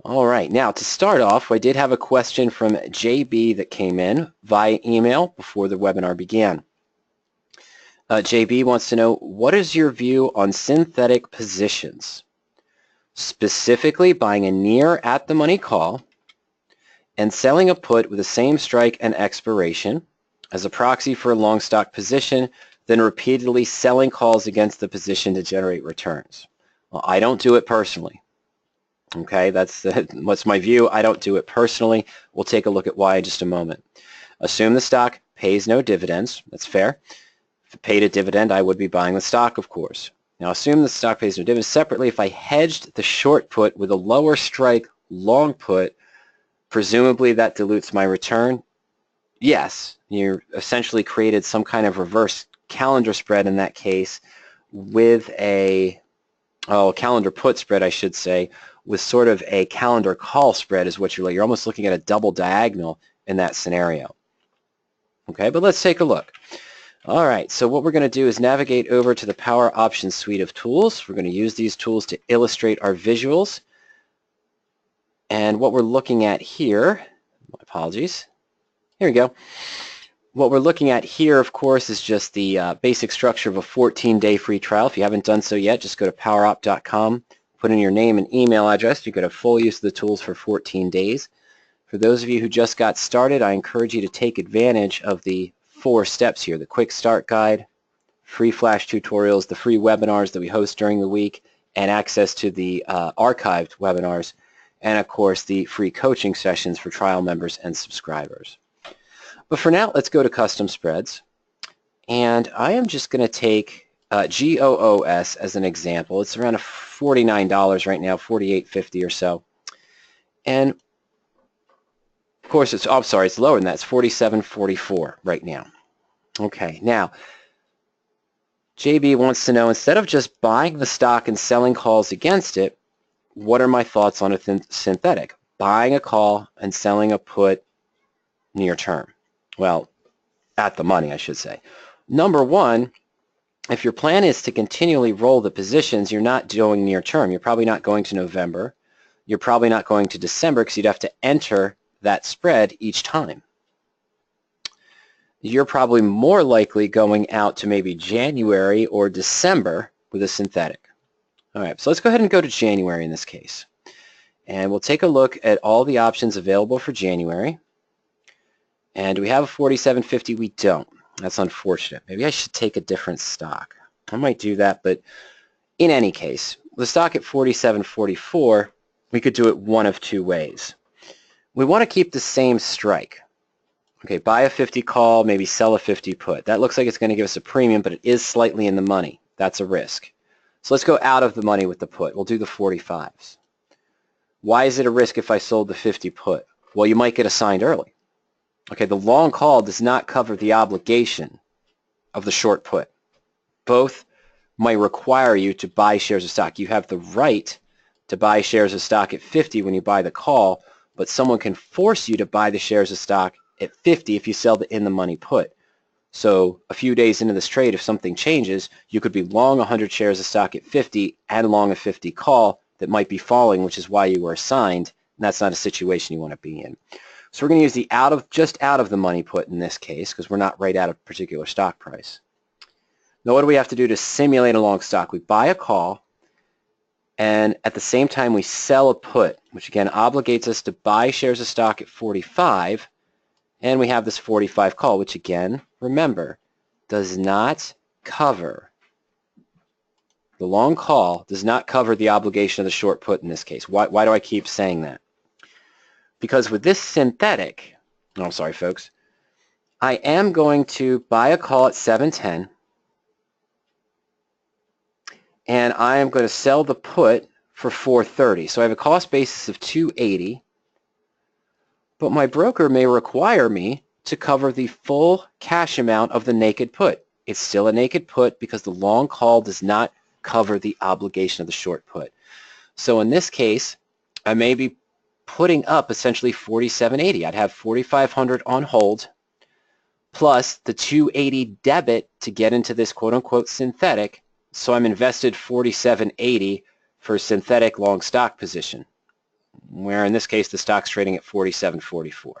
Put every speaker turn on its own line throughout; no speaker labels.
All right, now to start off, I did have a question from JB that came in via email before the webinar began. JB wants to know, what is your view on synthetic positions? Specifically buying a near at the money call and selling a put with the same strike and expiration as a proxy for a long stock position, then repeatedly selling calls against the position to generate returns. Well, I don't do it personally. Okay, that's what's my view. I don't do it personally. We'll take a look at why in just a moment. Assume the stock pays no dividends. That's fair. If it paid a dividend, I would be buying the stock, of course. Now, assume the stock pays no dividends. Separately, if I hedged the short put with a lower strike long put, presumably that dilutes my return. Yes, you essentially created some kind of reverse calendar spread in that case with a calendar put spread, I should say, with sort of a calendar call spread is what you're like. You're almost looking at a double diagonal in that scenario. Okay, but let's take a look. All right, so what we're going to do is navigate over to the PowerOptions suite of tools. We're going to use these tools to illustrate our visuals. And what we're looking at here, my apologies, here we go. What we're looking at here, of course, is just the basic structure of a 14-day free trial. If you haven't done so yet, just go to PowerOp.com, put in your name and email address. You could have full use of the tools for 14 days. For those of you who just got started, I encourage you to take advantage of the 4 steps here: the quick start guide, free flash tutorials, the free webinars that we host during the week, and access to the archived webinars, and of course the free coaching sessions for trial members and subscribers. But for now, let's go to custom spreads. And I am just going to take GOOS as an example. It's around $49 right now, $48.50 or so. And of course, it's lower than that. It's $47.44 right now. Okay, now JB wants to know, instead of just buying the stock and selling calls against it, what are my thoughts on a synthetic? Buying a call and selling a put near term. Well, at the money, I should say. Number one, if your plan is to continually roll the positions, you're not doing near term. You're probably not going to November. You're probably not going to December because you'd have to enter that spread each time. You're probably more likely going out to maybe January or December with a synthetic. All right, so let's go ahead and go to January in this case. And we'll take a look at all the options available for January. And do we have a $47.50? We don't. That's unfortunate. Maybe I should take a different stock. I might do that, but in any case, the stock at $47.44, we could do it one of 2 ways. We want to keep the same strike. Okay, buy a 50 call, maybe sell a 50 put. That looks like it's going to give us a premium, but it is slightly in the money. That's a risk. So let's go out of the money with the put. We'll do the 45s. Why is it a risk if I sold the 50 put? Well, you might get assigned early. Okay, the long call does not cover the obligation of the short put. Both might require you to buy shares of stock. You have the right to buy shares of stock at 50 when you buy the call, but someone can force you to buy the shares of stock at 50 if you sell the in-the-money put. So a few days into this trade, if something changes, you could be long 100 shares of stock at 50 and long a 50 call that might be falling, which is why you were assigned, and that's not a situation you want to be in. So we're going to use the just out of the money put in this case because we're not right at a particular stock price. Now what do we have to do to simulate a long stock? We buy a call, and at the same time we sell a put, which again obligates us to buy shares of stock at 45, and we have this 45 call, which again, remember, does not cover, the long call does not cover the obligation of the short put in this case. Why do I keep saying that? Because with this synthetic, I'm sorry folks, I am going to buy a call at 7.10, and I am going to sell the put for 4.30. So I have a cost basis of 280, but my broker may require me to cover the full cash amount of the naked put. It's still a naked put because the long call does not cover the obligation of the short put. So in this case, I may be putting up essentially $47.80. I'd have $4,500 on hold plus the $280 debit to get into this quote-unquote synthetic. So I'm invested $47.80 for a synthetic long stock position. where in this case the stock's trading at 47.44.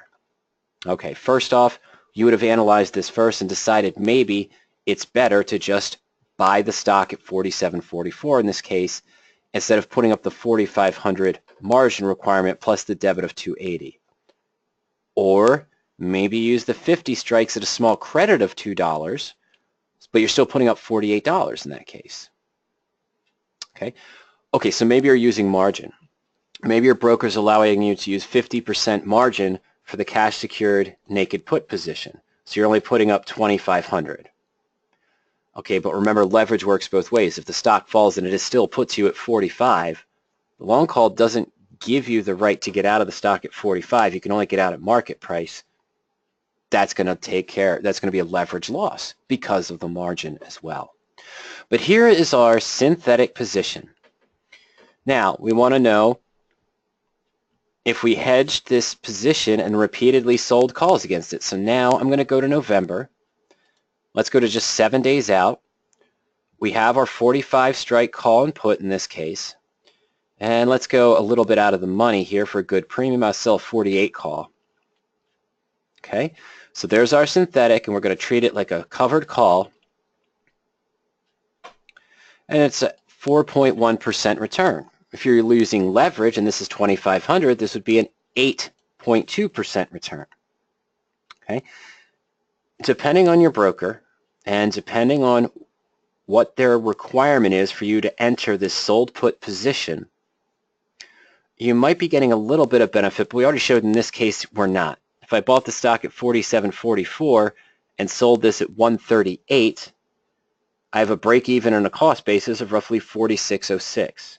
Okay, first off, you would have analyzed this first and decided maybe it's better to just buy the stock at 47.44 in this case, instead of putting up the 4,500 margin requirement plus the debit of 280. Or maybe use the 50 strikes at a small credit of $2, but you're still putting up $48 in that case. Okay, so maybe you're using margin. Maybe your broker's allowing you to use 50% margin for the cash secured naked put position. So you're only putting up 2,500. Okay, but remember, leverage works both ways. If the stock falls and it still puts you at 45, the long call doesn't give you the right to get out of the stock at 45. You can only get out at market price. That's going to be a leverage loss because of the margin as well. But here is our synthetic position. Now, we want to know if we hedged this position and repeatedly sold calls against it. So now I'm going to go to November. Let's go to just 7 days out. We have our 45 strike call and put in this case. And let's go a little bit out of the money here for a good premium. I'll sell 48 call. Okay, so there's our synthetic, and we're going to treat it like a covered call. And it's a 4.1% return. If you're using leverage, and this is 2,500, this would be an 8.2% return. Okay, depending on your broker and depending on what their requirement is for you to enter this sold put position, you might be getting a little bit of benefit, but we already showed in this case we're not. If I bought the stock at 47.44 and sold this at 138, I have a break even and a cost basis of roughly 46.06.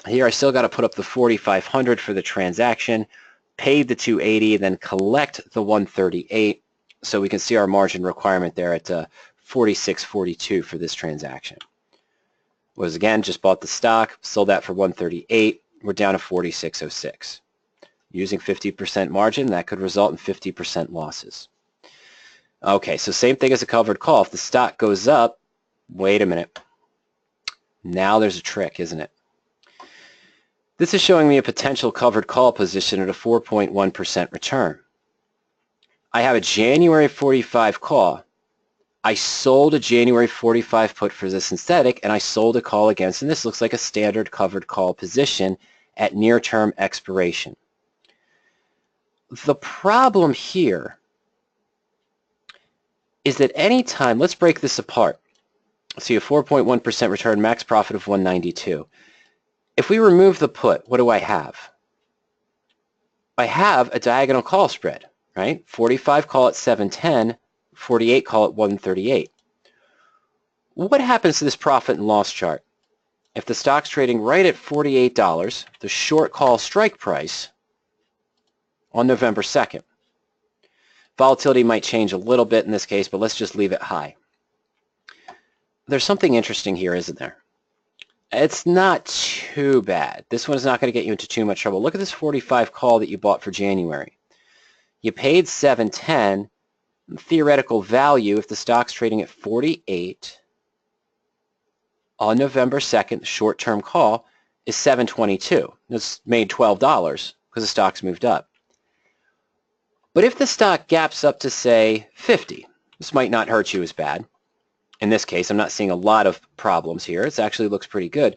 Here I still got to put up the 4,500 for the transaction, pay the 280, then collect the 138. So we can see our margin requirement there at 46.42 for this transaction. Was again, just bought the stock, sold that for 138. We're down to 46.06. Using 50% margin, that could result in 50% losses. Okay, so same thing as a covered call. If the stock goes up, wait a minute. Now there's a trick, isn't it? This is showing me a potential covered call position at a 4.1% return. I have a January 45 call. I sold a January 45 put for the synthetic, and I sold a call against, and this looks like a standard covered call position at near-term expiration. The problem here is that any time, let's break this apart. See a 4.1% return, max profit of 192. If we remove the put, what do I have? I have a diagonal call spread, right? 45 call at 710, 48 call at 138. What happens to this profit and loss chart? If the stock's trading right at $48, the short call strike price on November 2nd. Volatility might change a little bit in this case, but let's just leave it high. There's something interesting here, isn't there? It's not too bad. This one is not going to get you into too much trouble. Look at this 45 call that you bought for January. You paid $710. Theoretical value, if the stock's trading at 48 on November 2nd, the short-term call is $722. It's made $12 because the stock's moved up. But if the stock gaps up to, say, 50, this might not hurt you as bad. In this case, I'm not seeing a lot of problems here. It actually looks pretty good.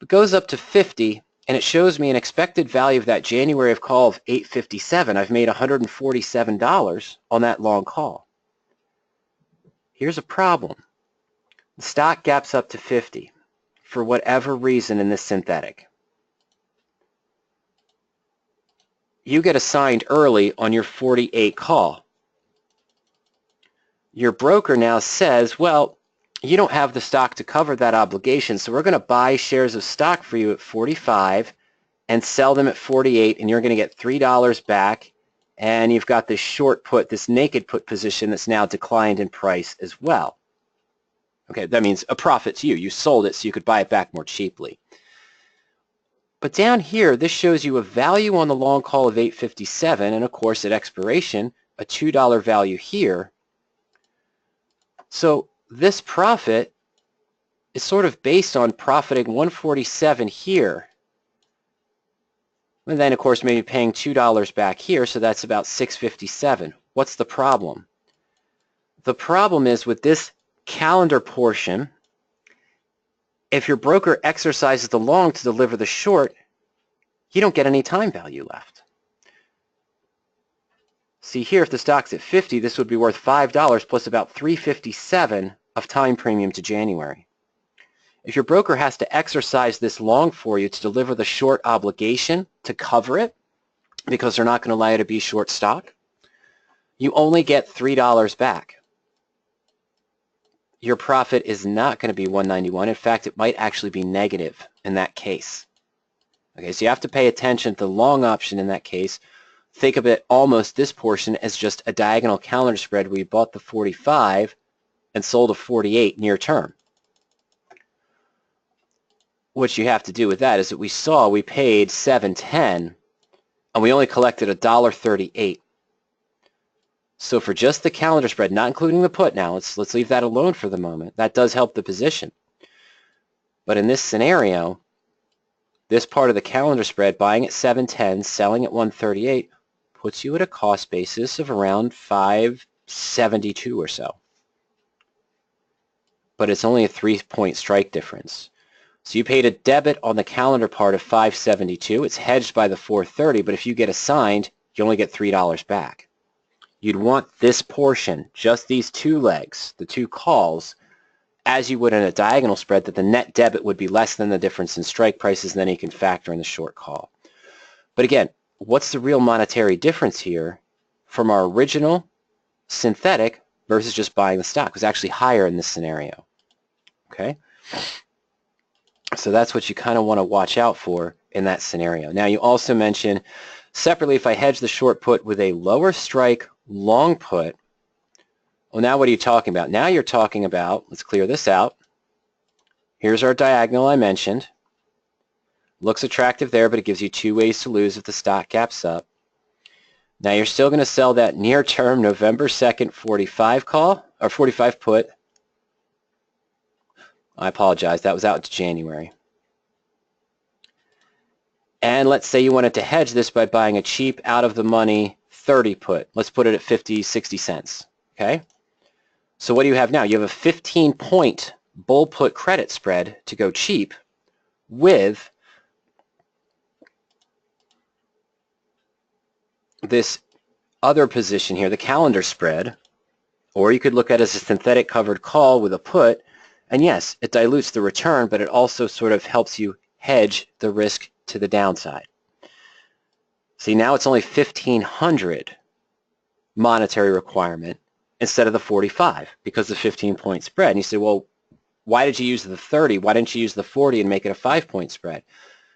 It goes up to 50, and it shows me an expected value of that January of call of $857. I've made $147 on that long call. Here's a problem. The stock gaps up to 50 for whatever reason in this synthetic. You get assigned early on your 48 call. Your broker now says, well, you don't have the stock to cover that obligation, so we're going to buy shares of stock for you at 45 and sell them at 48, and you're going to get $3 back, and you've got this short put, this naked put position that's now declined in price as well. Okay, that means a profit to you. You sold it so you could buy it back more cheaply. But down here, this shows you a value on the long call of $857, and of course at expiration, a $2 value here. So this profit is sort of based on profiting 147 here And then, of course, maybe paying $2 back here, so that's about $6.57. What's the problem? The problem is with this calendar portion, if your broker exercises the long to deliver the short, you don't get any time value left. See here, if the stock's at 50, this would be worth $5 plus about $3.57 of time premium to January. If your broker has to exercise this long for you to deliver the short obligation to cover it, because they're not going to allow you to be short stock, you only get $3 back. Your profit is not going to be $191. In fact, it might actually be negative in that case. Okay, so you have to pay attention to the long option in that case. Think of it almost this portion as just a diagonal calendar spread where you bought the 45 and sold a 48 near term. What you have to do with that is that we saw we paid $7.10 and we only collected $1.38. So for just the calendar spread, not including the put now, let's leave that alone for the moment. That does help the position. But in this scenario, this part of the calendar spread, buying at $7.10, selling at $1.38, puts you at a cost basis of around $5.72 or so. But it's only a 3-point strike difference. So you paid a debit on the calendar part of $5.72. It's hedged by the $4.30, but if you get assigned, you only get $3 back. You'd want this portion, just these two legs, the two calls, as you would in a diagonal spread, that the net debit would be less than the difference in strike prices, and then you can factor in the short call. But again, what's the real monetary difference here from our original synthetic versus just buying the stock? It was actually higher in this scenario. Okay? So that's what you kind of want to watch out for in that scenario. Now, you also mentioned separately, if I hedge the short put with a lower strike long put, well, now what are you talking about? Now you're talking about, let's clear this out. Here's our diagonal I mentioned. Looks attractive there, but it gives you two ways to lose if the stock gaps up. Now you're still going to sell that near-term November 2nd 45 call, or 45 put. I apologize, that was out to January. And let's say you wanted to hedge this by buying a cheap, out-of-the-money 30 put. Let's put it at 50, 60 cents. Okay? So what do you have now? You have a 15-point bull put credit spread to go cheap with this other position here, the calendar spread, or you could look at it as a synthetic covered call with a put, and yes, it dilutes the return, but it also sort of helps you hedge the risk to the downside. See, now it's only 1,500 monetary requirement instead of the 45 because of the 15-point spread. And you say, well, why did you use the 30? Why didn't you use the 40 and make it a 5-point spread?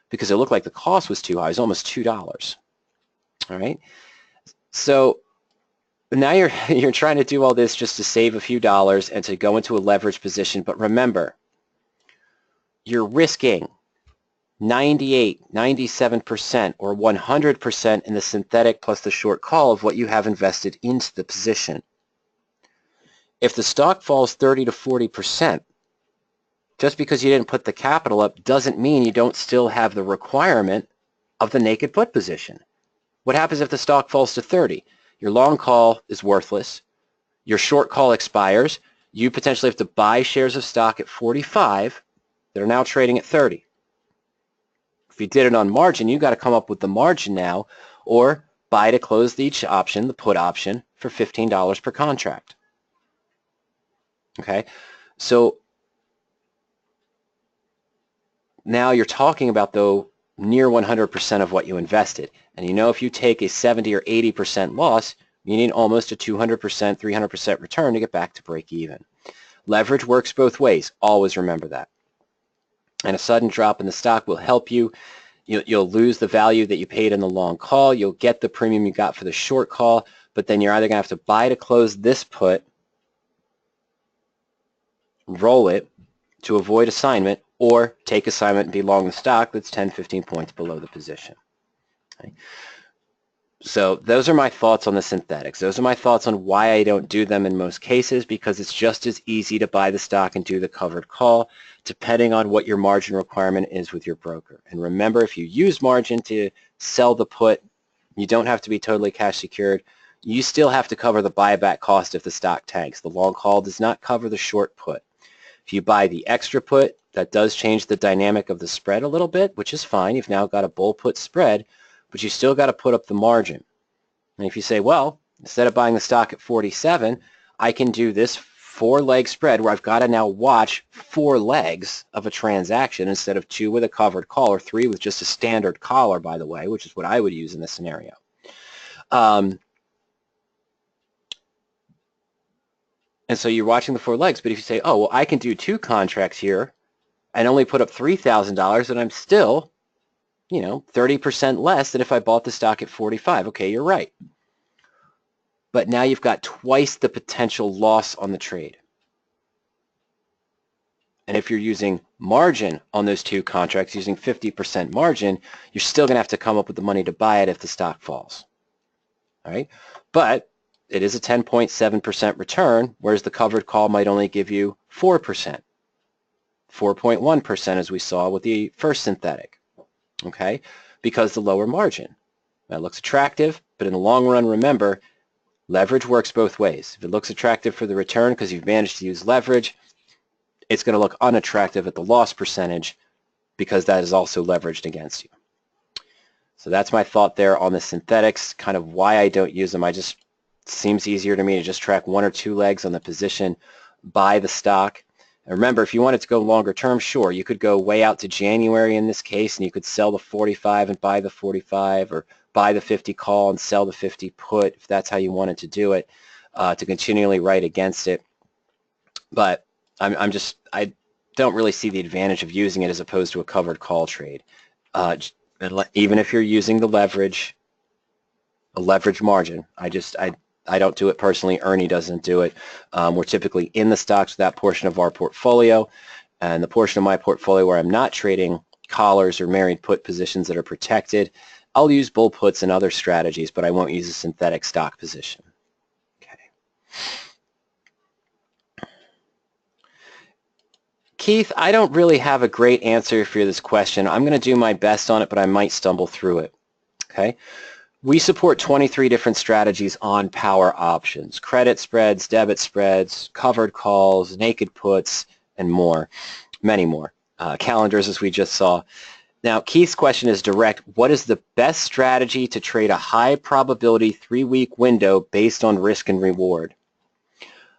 Because it looked like the cost was too high. It was almost $2. All right. So now you're trying to do all this just to save a few dollars and to go into a leverage position. But remember, you're risking 98, 97%, or 100% in the synthetic plus the short call of what you have invested into the position. If the stock falls 30 to 40%, just because you didn't put the capital up doesn't mean you don't still have the requirement of the naked put position. What happens if the stock falls to 30? Your long call is worthless. Your short call expires. You potentially have to buy shares of stock at 45 that are now trading at 30. If you did it on margin, you got to come up with the margin now, or buy to close each option, the put option, for $15 per contract. Okay, so now you're talking about, though, near 100% of what you invested. And you know if you take a 70 or 80% loss, you need almost a 200%, 300% return to get back to break even. Leverage works both ways. Always remember that. And a sudden drop in the stock will help you. You'll lose the value that you paid in the long call. You'll get the premium you got for the short call, but then you're either going to have to buy to close this put, roll it to avoid assignment, or take assignment and be long the stock that's 10, 15 points below the position. Okay. So those are my thoughts on the synthetics. Those are my thoughts on why I don't do them in most cases, because it's just as easy to buy the stock and do the covered call, depending on what your margin requirement is with your broker. And remember, if you use margin to sell the put. You don't have to be totally cash secured. You still have to cover the buyback cost if the stock tanks. The long call does not cover the short put. If you buy the extra put, that does change the dynamic of the spread a little bit, which is fine. You've now got a bull put spread, but you still got to put up the margin. And if you say, well, instead of buying the stock at 47, I can do this 4-leg spread where I've got to now watch 4 legs of a transaction instead of 2 with a covered call or 3 with just a standard collar, by the way, which is what I would use in this scenario. And so you're watching the 4 legs, but if you say, oh, well, I can do 2 contracts here and only put up $3,000 and I'm still, 30% less than if I bought the stock at 45. Okay, you're right. But now you've got twice the potential loss on the trade. And if you're using margin on those 2 contracts, using 50% margin, you're still going to have to come up with the money to buy it if the stock falls. All right? But it is a 10.7% return, whereas the covered call might only give you 4%, 4.1% as we saw with the first synthetic, okay, because the lower margin. That looks attractive, but in the long run, remember, leverage works both ways. If it looks attractive for the return because you've managed to use leverage, it's going to look unattractive at the loss percentage because that is also leveraged against you. So that's my thought there on the synthetics, kind of why I don't use them. Seems easier to me to just track 1 or 2 legs on the position, buy the stock. And remember, if you wanted to go longer term, sure, you could go way out to January in this case, and you could sell the 45 and buy the 45, or buy the 50 call and sell the 50 put, if that's how you wanted to do it, to continually write against it. But I don't really see the advantage of using it as opposed to a covered call trade. Even if you're using the leverage, a leverage margin, I don't do it personally. Ernie doesn't do it. We're typically in the stocks with that portion of our portfolio, and the portion of my portfolio where I'm not trading collars or married put positions that are protected, I'll use bull puts and other strategies, but I won't use a synthetic stock position. Okay. Keith, I don't really have a great answer for this question. I'm going to do my best on it, but I might stumble through it. Okay. We support 23 different strategies on PowerOptions: credit spreads, debit spreads, covered calls, naked puts, and more, many more. Calendars, as we just saw. Now, Keith's question is direct. What is the best strategy to trade a high probability 3-week window based on risk and reward?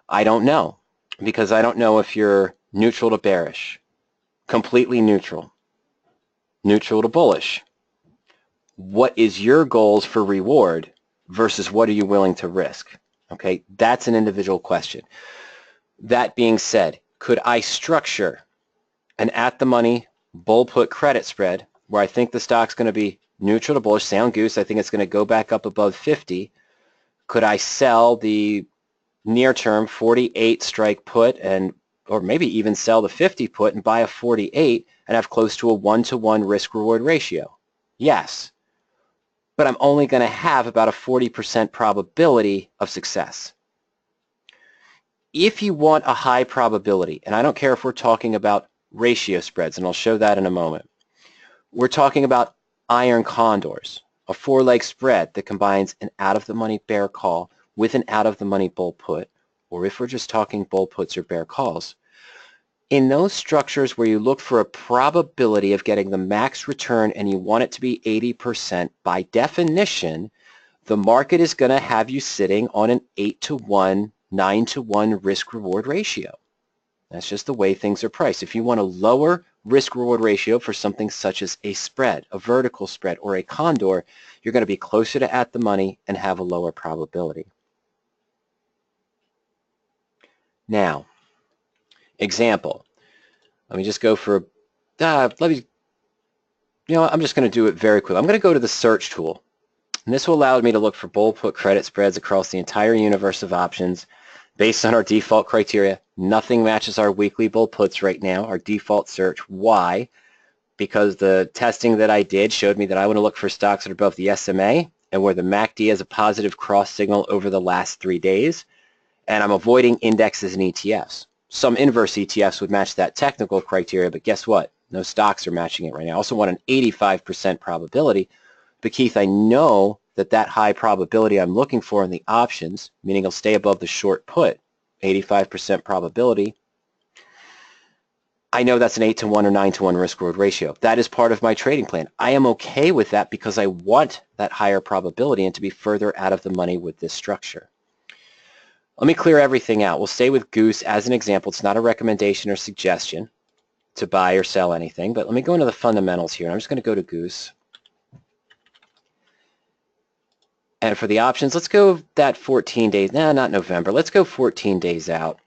I don't know, because I don't know if you're neutral to bearish, completely neutral, neutral to bullish. What is your goals for reward versus what are you willing to risk? Okay, that's an individual question. That being said, could I structure an at-the-money bull put credit spread where I think the stock's going to be neutral to bullish, sound goose, I think it's going to go back up above 50. Could I sell the near-term 48 strike put or maybe even sell the 50 put and buy a 48 and have close to a 1-to-1 risk-reward ratio? Yes. But I'm only going to have about a 40% probability of success. If you want a high probability, and I don't care if we're talking about ratio spreads, and I'll show that in a moment. We're talking about Iron Condors, a 4-leg spread that combines an out-of-the-money bear call with an out-of-the-money bull put, or if we're just talking bull puts or bear calls. In those structures where you look for a probability of getting the max return and you want it to be 80%, by definition, the market is going to have you sitting on an 8-to-1, 9-to-1 risk-reward ratio. That's just the way things are priced. If you want a lower risk-reward ratio for something such as a spread, a vertical spread, or a condor, you're going to be closer to at the money and have a lower probability. Now, example. Let me just go for, I'm just going to do it very quickly. I'm going to go to the search tool. And this will allow me to look for bull put credit spreads across the entire universe of options based on our default criteria. Nothing matches our weekly bull puts right now, our default search. Why? Because the testing that I did showed me that I want to look for stocks that are above the SMA and where the MACD has a positive cross signal over the last 3 days. And I'm avoiding indexes and ETFs. Some inverse ETFs would match that technical criteria, but guess what? No stocks are matching it right now. I also want an 85% probability But Keith, I know that that high probability I'm looking for in the options, meaning it'll stay above the short put, 85% probability. I know that's an 8-to-1 or 9-to-1 risk-reward ratio. That is part of my trading plan. I am okay with that because I want that higher probability and to be further out of the money with this structure. Let me clear everything out. We'll stay with Goose as an example. It's not a recommendation or suggestion to buy or sell anything, but let me go into the fundamentals here. I'm just going to go to Goose. And for the options, let's go that 14 days. No, not November. Let's go 14 days out,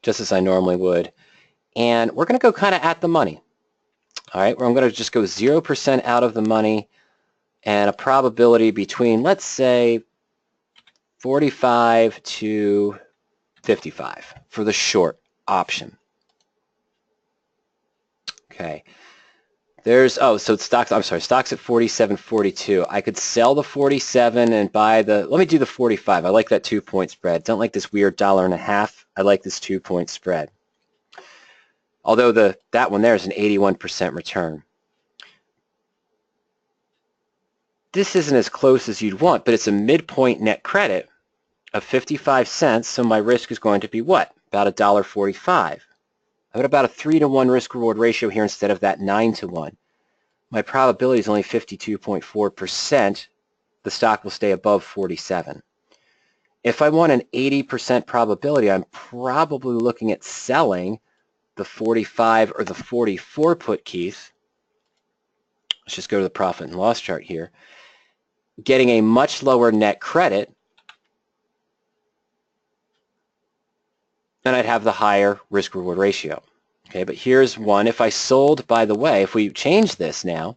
just as I normally would. And we're going to go kind of at the money. All right, where I'm going to just go 0% out of the money and a probability between, let's say, 45 to 55 for the short option. Okay. There's, oh, so stocks, I'm sorry, stocks at 47.42. I could sell the 47 and buy the, let me do the 45. I like that 2-point spread. Don't like this weird $1.50. I like this 2-point spread. Although that one there is an 81% return. This isn't as close as you'd want, but it's a midpoint net credit of 55 cents, so my risk is going to be what? About $1.45. I've got about a 3-to-1 risk-reward ratio here instead of that 9-to-1. My probability is only 52.4%. The stock will stay above 47. If I want an 80% probability, I'm probably looking at selling the 45 or the 44 put, Keith. Let's just go to the profit and loss chart here. Getting a much lower net credit, and I'd have the higher risk-reward ratio. Okay, but here's one. If I sold, by the way, if we change this now,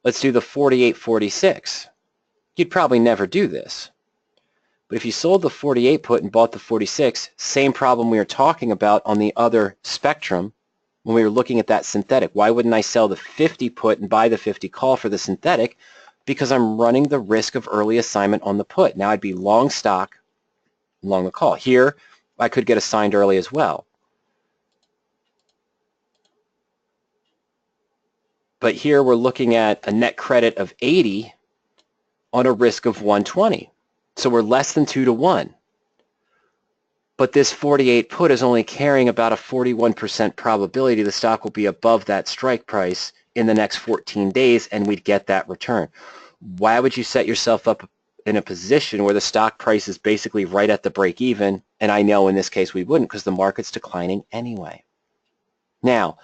let's do the 48.46. You'd probably never do this. But if you sold the 48 put and bought the 46, same problem we were talking about on the other spectrum when we were looking at that synthetic. Why wouldn't I sell the 50 put and buy the 50 call for the synthetic? Because I'm running the risk of early assignment on the put. Now I'd be long stock, long the call. Here, I could get assigned early as well. But here we're looking at a net credit of 80 on a risk of 120. So we're less than 2-to-1. But this 48 put is only carrying about a 41% probability the stock will be above that strike price in the next 14 days, and we'd get that return. Why would you set yourself up in a position where the stock price is basically right at the break even? And I know in this case we wouldn't, because the market's declining anyway. Now,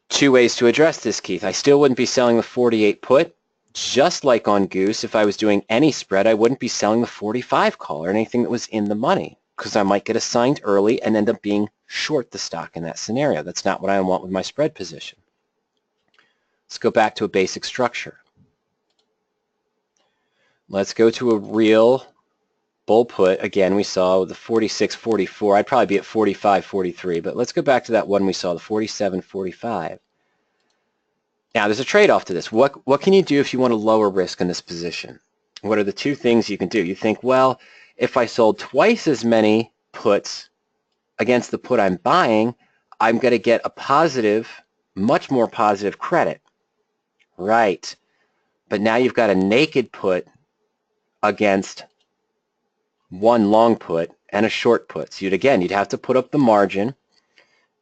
2 ways to address this, Keith. I still wouldn't be selling the 48 put. Just like on Goose, if I was doing any spread, I wouldn't be selling the 45 call or anything that was in the money, because I might get assigned early and end up being short the stock in that scenario. That's not what I want with my spread position. Let's go back to a basic structure. Let's go to a real bull put. Again, we saw the 46.44. I'd probably be at 45.43, but let's go back to that one we saw, the 47.45. Now, there's a trade-off to this. What can you do if you want to lower risk in this position? What are the 2 things you can do? You think, well, if I sold twice as many puts against the put I'm buying, I'm going to get a positive, much more positive credit. Right. But now you've got a naked put against one long put and a short put. So you'd have to put up the margin.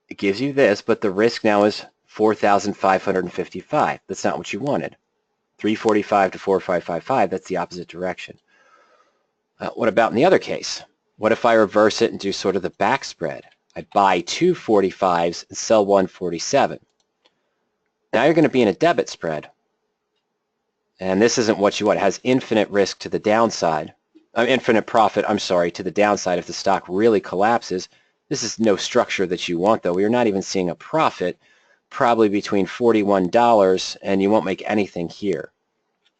It gives you this, but the risk now is 4,555. That's not what you wanted. 345 to 4555, that's the opposite direction. What about in the other case? What if I reverse it and do sort of the back spread? I buy 2 45s and sell 1 47. Now you're going to be in a debit spread. And this isn't what you want. It has infinite risk to the downside. Infinite profit, I'm sorry, to the downside if the stock really collapses. This is no structure that you want, though. We're not even seeing a profit, probably between $41, and you won't make anything here.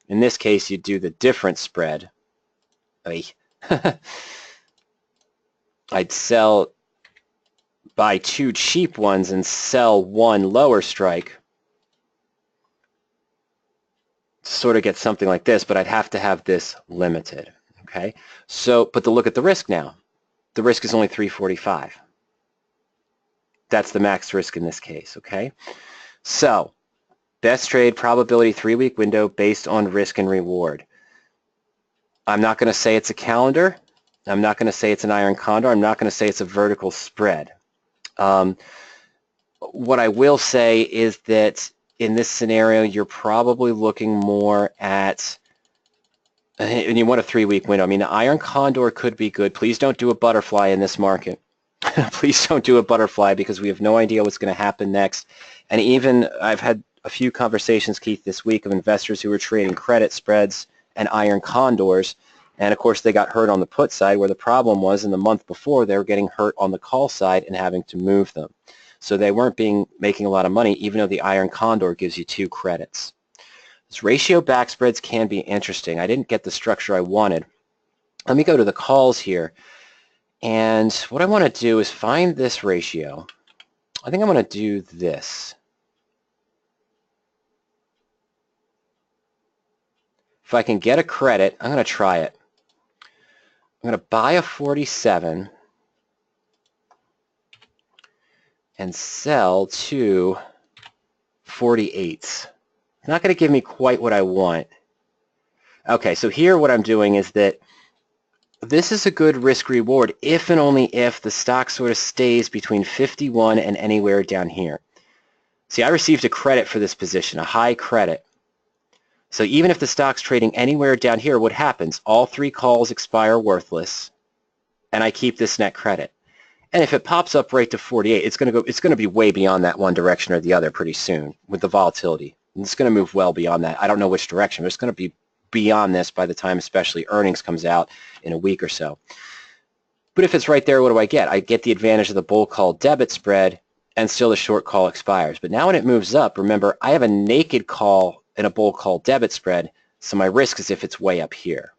In this case, you do the different spread. I'd buy 2 cheap ones and sell 1 lower strike. Sort of get something like this, but I'd have to have this limited. Okay, so, but to look at the risk now. The risk is only 345. That's the max risk in this case, okay? So, Best trade probability 3-week window based on risk and reward. I'm not going to say it's a calendar. I'm not going to say it's an Iron Condor. I'm not going to say it's a vertical spread. What I will say is that in this scenario, you're probably looking more at, and you want a 3-week window. I mean, the Iron Condor could be good. Please don't do a butterfly in this market. Please don't do a butterfly because we have no idea what's going to happen next. And even I've had a few conversations, Keith, this week of investors who were trading credit spreads and Iron Condors. And of course, they got hurt on the put side, where the problem was in the month before they were getting hurt on the call side and having to move them. So they weren't making a lot of money, even though the Iron Condor gives you 2 credits. This ratio back spreads can be interesting. I didn't get the structure I wanted. Let me go to the calls here. And what I want to do is find this ratio. I think I'm going to do this. If I can get a credit, I'm going to try it. I'm going to buy a 47 and sell 2 48s. It's not going to give me quite what I want. Okay, so here what I'm doing is that this is a good risk reward if and only if the stock sort of stays between 51 and anywhere down here. See, I received a credit for this position, a high credit. So even if the stock's trading anywhere down here, what happens? All 3 calls expire worthless, and I keep this net credit. And if it pops up right to 48, it's going to be way beyond that one direction or the other pretty soon with the volatility. And it's going to move well beyond that. I don't know which direction, but it's going to be beyond this by the time especially earnings comes out in a week or so. But if it's right there, what do I get? I get the advantage of the bull call debit spread, and still the short call expires. But now when it moves up, remember, I have a naked call and a bull call debit spread, so my risk is if it's way up here.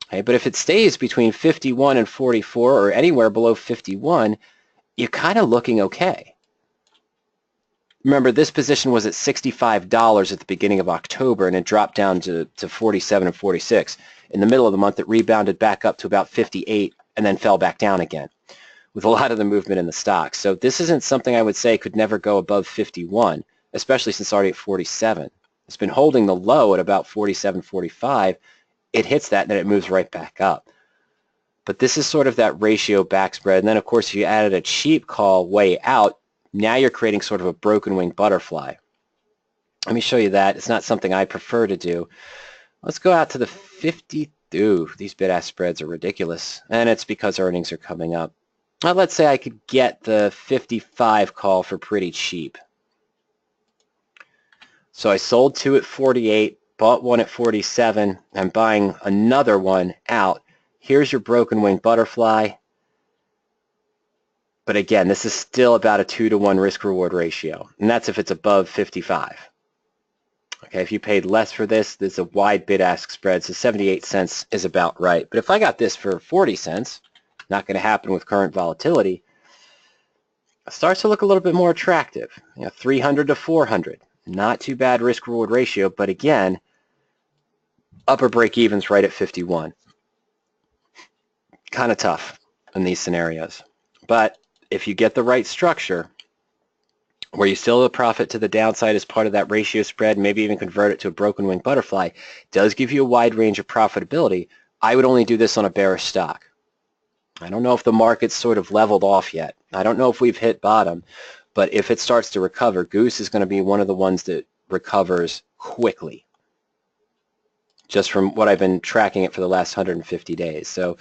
Okay, but if it stays between 51 and 44 or anywhere below 51, you're kind of looking okay. Remember, this position was at $65 at the beginning of October, and it dropped down to 47 and 46. In the middle of the month, it rebounded back up to about 58 and then fell back down again with a lot of the movement in the stock. So this isn't something I would say could never go above 51, especially since it's already at 47. It's been holding the low at about 47, 45. It hits that, and then it moves right back up. But this is sort of that ratio back spread. And then, of course, if you added a cheap call way out, now you're creating sort of a broken wing butterfly. Let me show you that. It's not something I prefer to do. Let's go out to the 50. Ooh, these bid-ask spreads are ridiculous. And it's because earnings are coming up. Well, let's say I could get the 55 call for pretty cheap. So I sold 2 at 48, bought 1 at 47. I'm buying another one out. Here's your broken wing butterfly. But again, this is still about a 2-to-1 risk-reward ratio, and that's if it's above 55. Okay, if you paid less for this, there's a wide bid-ask spread, so 78 cents is about right. But if I got this for 40 cents, not going to happen with current volatility, it starts to look a little bit more attractive. 300 to 400, not too bad risk-reward ratio, but again, upper break-even's right at 51. Kind of tough in these scenarios. But if you get the right structure, where you still have a profit to the downside as part of that ratio spread, maybe even convert it to a broken wing butterfly, does give you a wide range of profitability. I would only do this on a bearish stock. I don't know if the market's sort of leveled off yet. I don't know if we've hit bottom, but if it starts to recover, Goose is going to be one of the ones that recovers quickly, just from what I've been tracking it for the last 150 days. So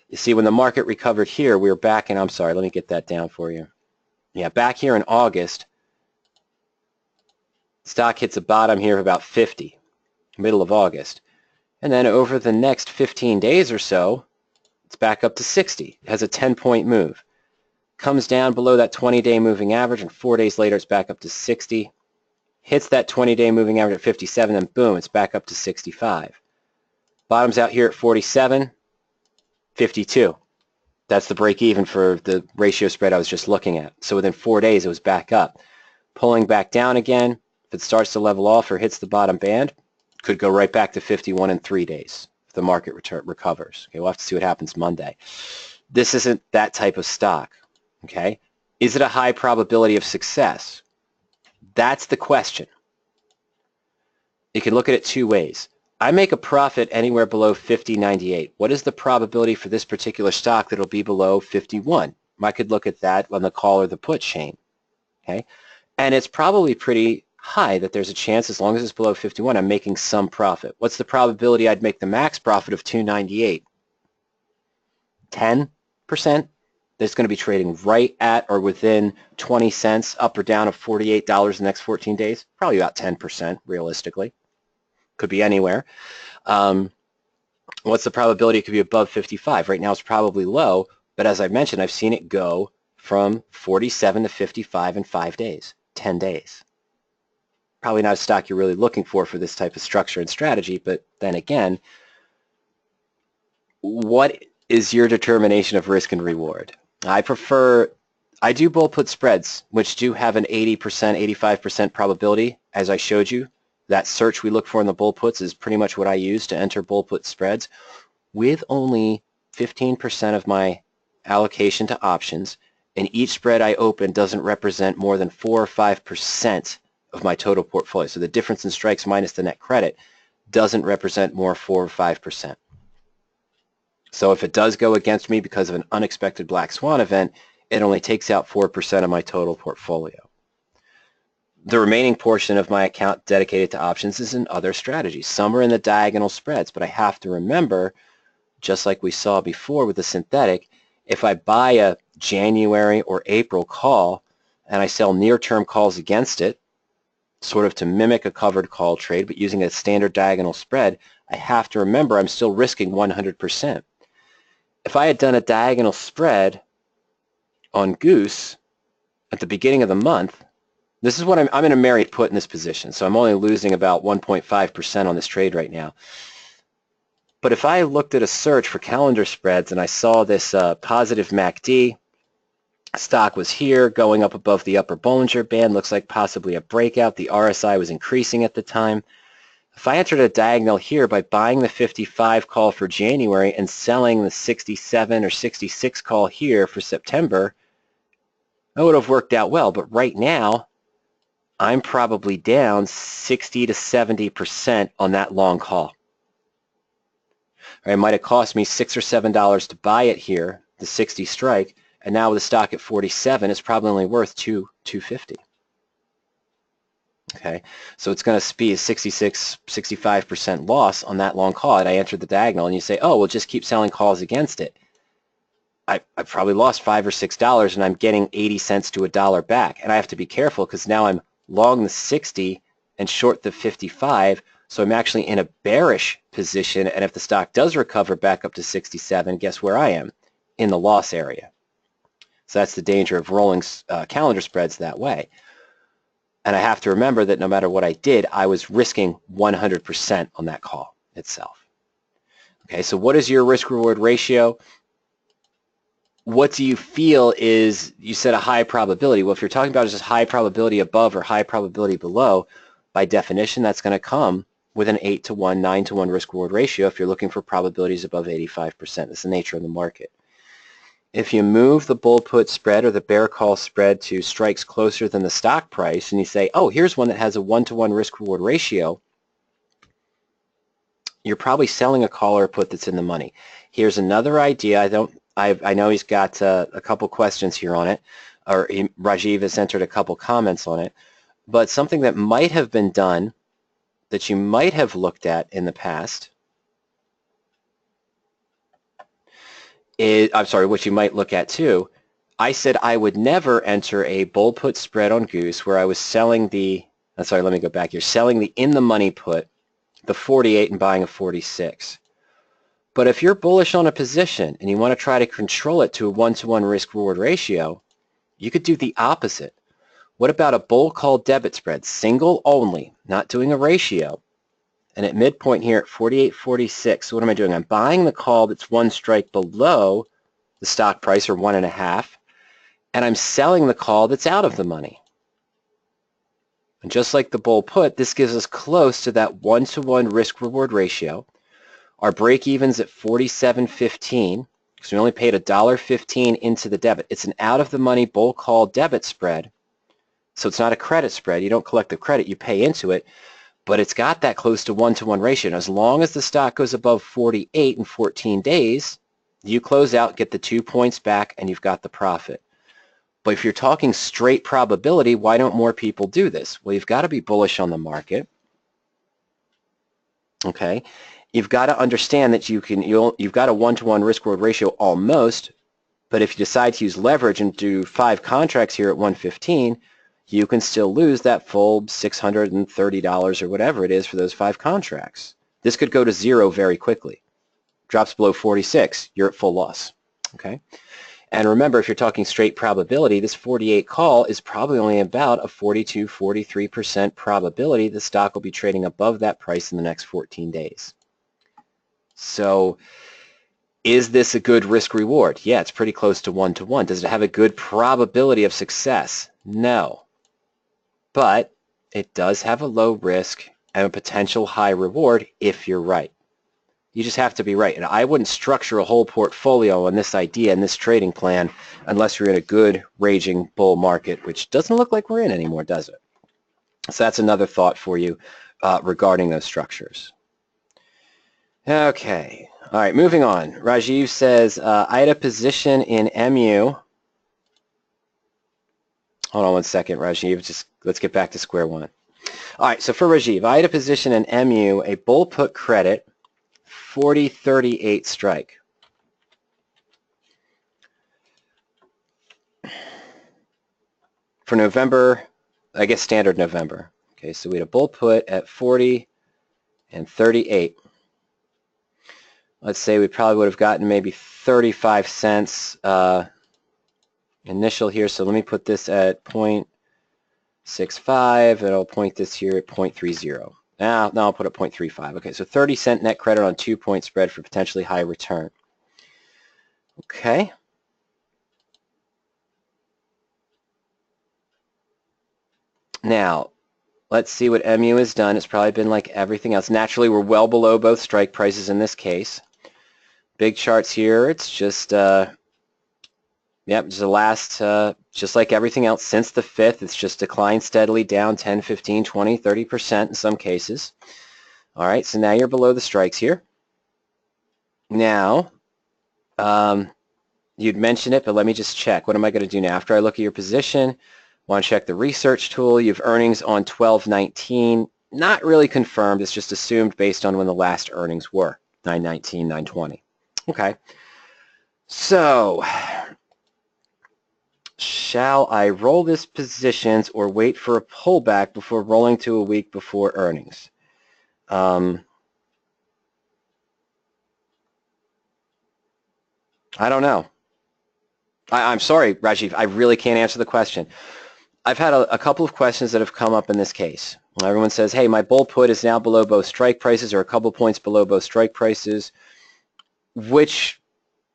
you see, when the market recovered here, we were back in, I'm sorry, let me get that down for you. Yeah, back here in August, stock hits a bottom here of about 50, middle of August. And then over the next 15 days or so, it's back up to 60. It has a 10-point move. Comes down below that 20-day moving average, and 4 days later it's back up to 60. Hits that 20-day moving average at 57, then boom, it's back up to 65. Bottoms out here at 47. 52. That's the break even for the ratio spread I was just looking at. So within 4 days, it was back up. Pulling back down again. If it starts to level off or hits the bottom band, could go right back to 51 in 3 days if the market recovers. Okay, we'll have to see what happens Monday. This isn't that type of stock. Okay, is it a high probability of success? That's the question. you can look at it two ways. I make a profit anywhere below 50.98. What is the probability for this particular stock that it'll be below 51? I could look at that on the call or the put chain. Okay, and it's probably pretty high that there's a chance, as long as it's below 51, I'm making some profit. What's the probability I'd make the max profit of 298? 10%. That's going to be trading right at or within 20 cents, up or down of $48 the next 14 days. Probably about 10% realistically. Could be anywhere. What's the probability it could be above 55? Right now it's probably low, but as I mentioned, I've seen it go from 47 to 55 in 5 days, 10 days. Probably not a stock you're really looking for this type of structure and strategy, but then again, what is your determination of risk and reward? I do bull put spreads, which do have an 80%, 85% probability, as I showed you. That search we look for in the bull puts is pretty much what I use to enter bull put spreads, with only 15% of my allocation to options, and each spread I open doesn't represent more than 4 or 5% of my total portfolio. So the difference in strikes minus the net credit doesn't represent more 4 or 5%. So if it does go against me because of an unexpected black swan event, it only takes out 4% of my total portfolio. The remaining portion of my account dedicated to options is in other strategies. Some are in the diagonal spreads, but I have to remember, just like we saw before with the synthetic, if I buy a January or April call and I sell near-term calls against it, sort of to mimic a covered call trade, but using a standard diagonal spread, I have to remember I'm still risking 100%. If I had done a diagonal spread on Goose at the beginning of the month, this is what I'm in a married put in this position, so I'm only losing about 1.5% on this trade right now. But if I looked at a search for calendar spreads and I saw this positive MACD, stock was here going up above the upper Bollinger Band, looks like possibly a breakout. The RSI was increasing at the time. If I entered a diagonal here by buying the 55 call for January and selling the 67 or 66 call here for September, that would have worked out well. But right now, I'm probably down 60 to 70% on that long call. It might have cost me $6 or $7 to buy it here, the 60 strike, and now with the stock at 47, it's probably only worth $250. Okay, so it's going to be a 66, 65% loss on that long call. And I entered the diagonal, and you say, oh, well, just keep selling calls against it. I probably lost $5 or $6, and I'm getting 80 cents to $1 back. And I have to be careful because now I'm long the 60 and short the 55, so I'm actually in a bearish position. And if the stock does recover back up to 67, guess where I am? In the loss area. So that's the danger of rolling calendar spreads that way. And I have to remember that no matter what I did, I was risking 100% on that call itself. Okay, so what is your risk-reward ratio? What do you feel is, you said a high probability. Well, if you're talking about just high probability above or high probability below, by definition, that's going to come with an 8 to 1, 9 to 1 risk-reward ratio if you're looking for probabilities above 85%. That's the nature of the market. If you move the bull put spread or the bear call spread to strikes closer than the stock price, and you say, oh, here's one that has a 1-to-1 risk-reward ratio, you're probably selling a call or a put that's in the money. Here's another idea. I know he's got a couple questions here on it, or Rhajiv has entered a couple comments on it, but something that might have been done that you might have looked at in the past is, I'm sorry, what you might look at too. I said I would never enter a bull put spread on Goose where I was selling the, I'm sorry, let me go back here, selling the in the money put, the 48 and buying a 46. But if you're bullish on a position and you want to try to control it to a 1-to-1 risk-reward ratio, you could do the opposite. What about a bull call debit spread, single only, not doing a ratio? And at midpoint here at 48.46, so what am I doing? I'm buying the call that's one strike below the stock price, or 1.5, and I'm selling the call that's out of the money. And just like the bull put, this gives us close to that 1-to-1 risk-reward ratio. Our break-even's at 47.15, because we only paid $1.15 into the debit. It's an out-of-the-money bull call debit spread, so it's not a credit spread. You don't collect the credit, you pay into it. but it's got that close to 1-to-1 ratio. And as long as the stock goes above 48 in 14 days, you close out, get the 2 points back, and you've got the profit. But if you're talking straight probability, why don't more people do this? Well, you've got to be bullish on the market. Okay, you've got to understand that you've got a 1-to-1 risk-reward ratio almost, but if you decide to use leverage and do 5 contracts here at 115, you can still lose that full $630 or whatever it is for those 5 contracts. This could go to 0 very quickly. Drops below 46, you're at full loss. Okay, and remember, if you're talking straight probability, this 48 call is probably only about a 42-43% probability the stock will be trading above that price in the next 14 days. So is this a good risk reward? Yeah, it's pretty close to 1-to-1. Does it have a good probability of success? No. But it does have a low risk and a potential high reward if you're right. You just have to be right. And I wouldn't structure a whole portfolio on this idea and this trading plan unless you're in a good raging bull market, which doesn't look like we're in anymore, does it? So that's another thought for you regarding those structures. Okay. All right, moving on. Rhajiv says, I had a position in MU. Hold on one second, Rhajiv. Let's get back to square one. All right, so for Rhajiv, I had a position in MU, a bull put credit, 40-38 strike. For November, I guess standard November. Okay, so we had a bull put at 40 and 38. Let's say we probably would have gotten maybe 35 cents initial here. So let me put this at 0.65, and I'll point this here at 0.30. Now I'll put it 0.35. Okay, so 30-cent net credit on 2-point spread for potentially high return. Okay. Now, let's see what MU has done. It's probably been like everything else. Naturally, we're well below both strike prices in this case. Big charts here. It's just, just the last, just like everything else since the 5th, it's just declined steadily down 10, 15, 20, 30% in some cases. All right, so now you're below the strikes here. Now, you'd mention it, but let me just check. What am I going to do now? After I look at your position, want to check the research tool. You have earnings on 12/19. Not really confirmed. It's just assumed based on when the last earnings were, 9/19, 9/20. Okay. So, shall I roll this positions or wait for a pullback before rolling to a week before earnings? I don't know. I'm sorry, Rhajiv. I really can't answer the question. I've had a couple of questions that have come up in this case. Everyone says, hey, my bull put is now below both strike prices or a couple points below both strike prices. Which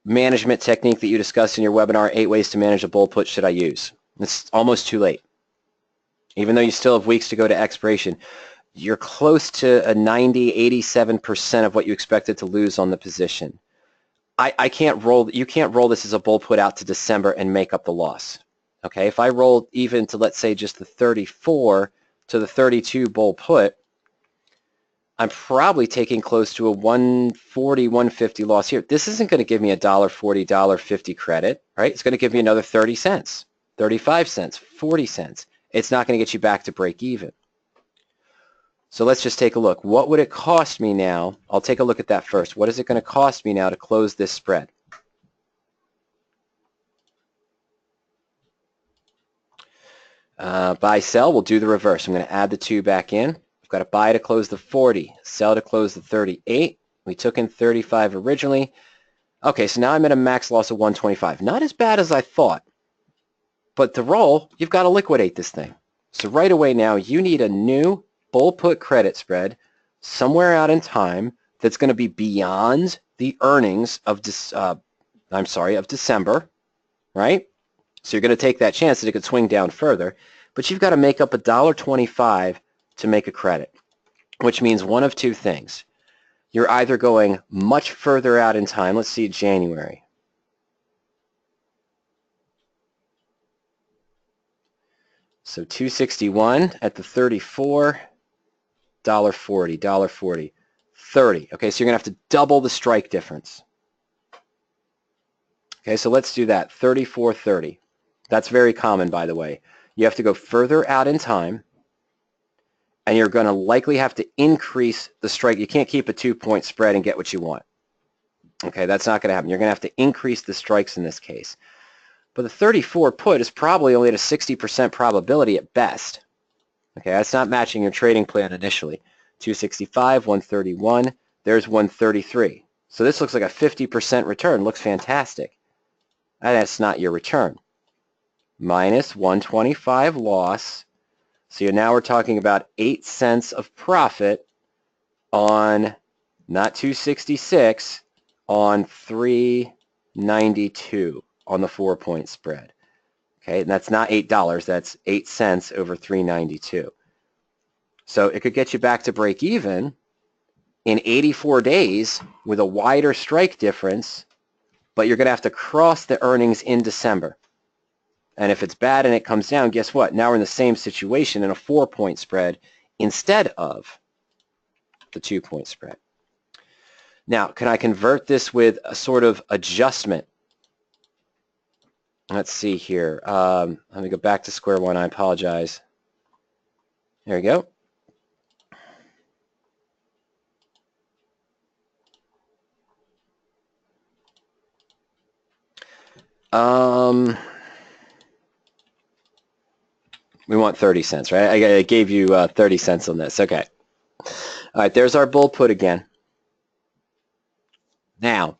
management technique that you discussed in your webinar, 8 ways to manage a bull put, should I use? It's almost too late. Even though you still have weeks to go to expiration, you're close to a 90, 87% of what you expected to lose on the position. You can't roll this as a bull put out to December and make up the loss. Okay, if I rolled even to, let's say, just the 34 to the 32 bull put, I'm probably taking close to a 140, 150 loss here. This isn't going to give me a $1.40, $1.50 credit, right? It's going to give me another 30 cents, 35 cents, 40 cents. It's not going to get you back to break even. So let's just take a look. What would it cost me now? I'll take a look at that first. What is it going to cost me now to close this spread? Buy, sell, we'll do the reverse. I'm going to add the 2 back in. I've got to buy to close the 40, sell to close the 38. We took in 35 originally. Okay, so now I'm at a max loss of 125. Not as bad as I thought. But to roll, you've got to liquidate this thing. So right away now, you need a new bull put credit spread somewhere out in time that's going to be beyond the earnings of December, right? So you're going to take that chance that it could swing down further, but you've got to make up $1.25 to make a credit, which means one of two things. You're either going much further out in time. Let's see, January. So 261 at the 34. $1.40, $1.40, 30. Okay, so you're going to have to double the strike difference. Okay, so let's do that, 34.30. That's very common, by the way. You have to go further out in time, and you're going to likely have to increase the strike. You can't keep a 2-point spread and get what you want. Okay, that's not going to happen. You're going to have to increase the strikes in this case. But the 34 put is probably only at a 60% probability at best. Okay, that's not matching your trading plan initially. 265, 131, there's 133. So this looks like a 50% return. Looks fantastic. And that's not your return. Minus 125 loss. So now we're talking about 8 cents of profit on, not 266, on 392 on the 4-point spread. Okay, and that's not $8, that's 8 cents over 392. So it could get you back to break even in 84 days with a wider strike difference, but you're going to have to cross the earnings in December. And if it's bad and it comes down, guess what? Now we're in the same situation in a 4-point spread instead of the 2-point spread. Now, can I convert this with a sort of adjustment? Let's see here. Let me go back to square one. I apologize. There we go. We want 30 cents, right? I gave you 30 cents on this. Okay. All right, there's our bull put again. Now,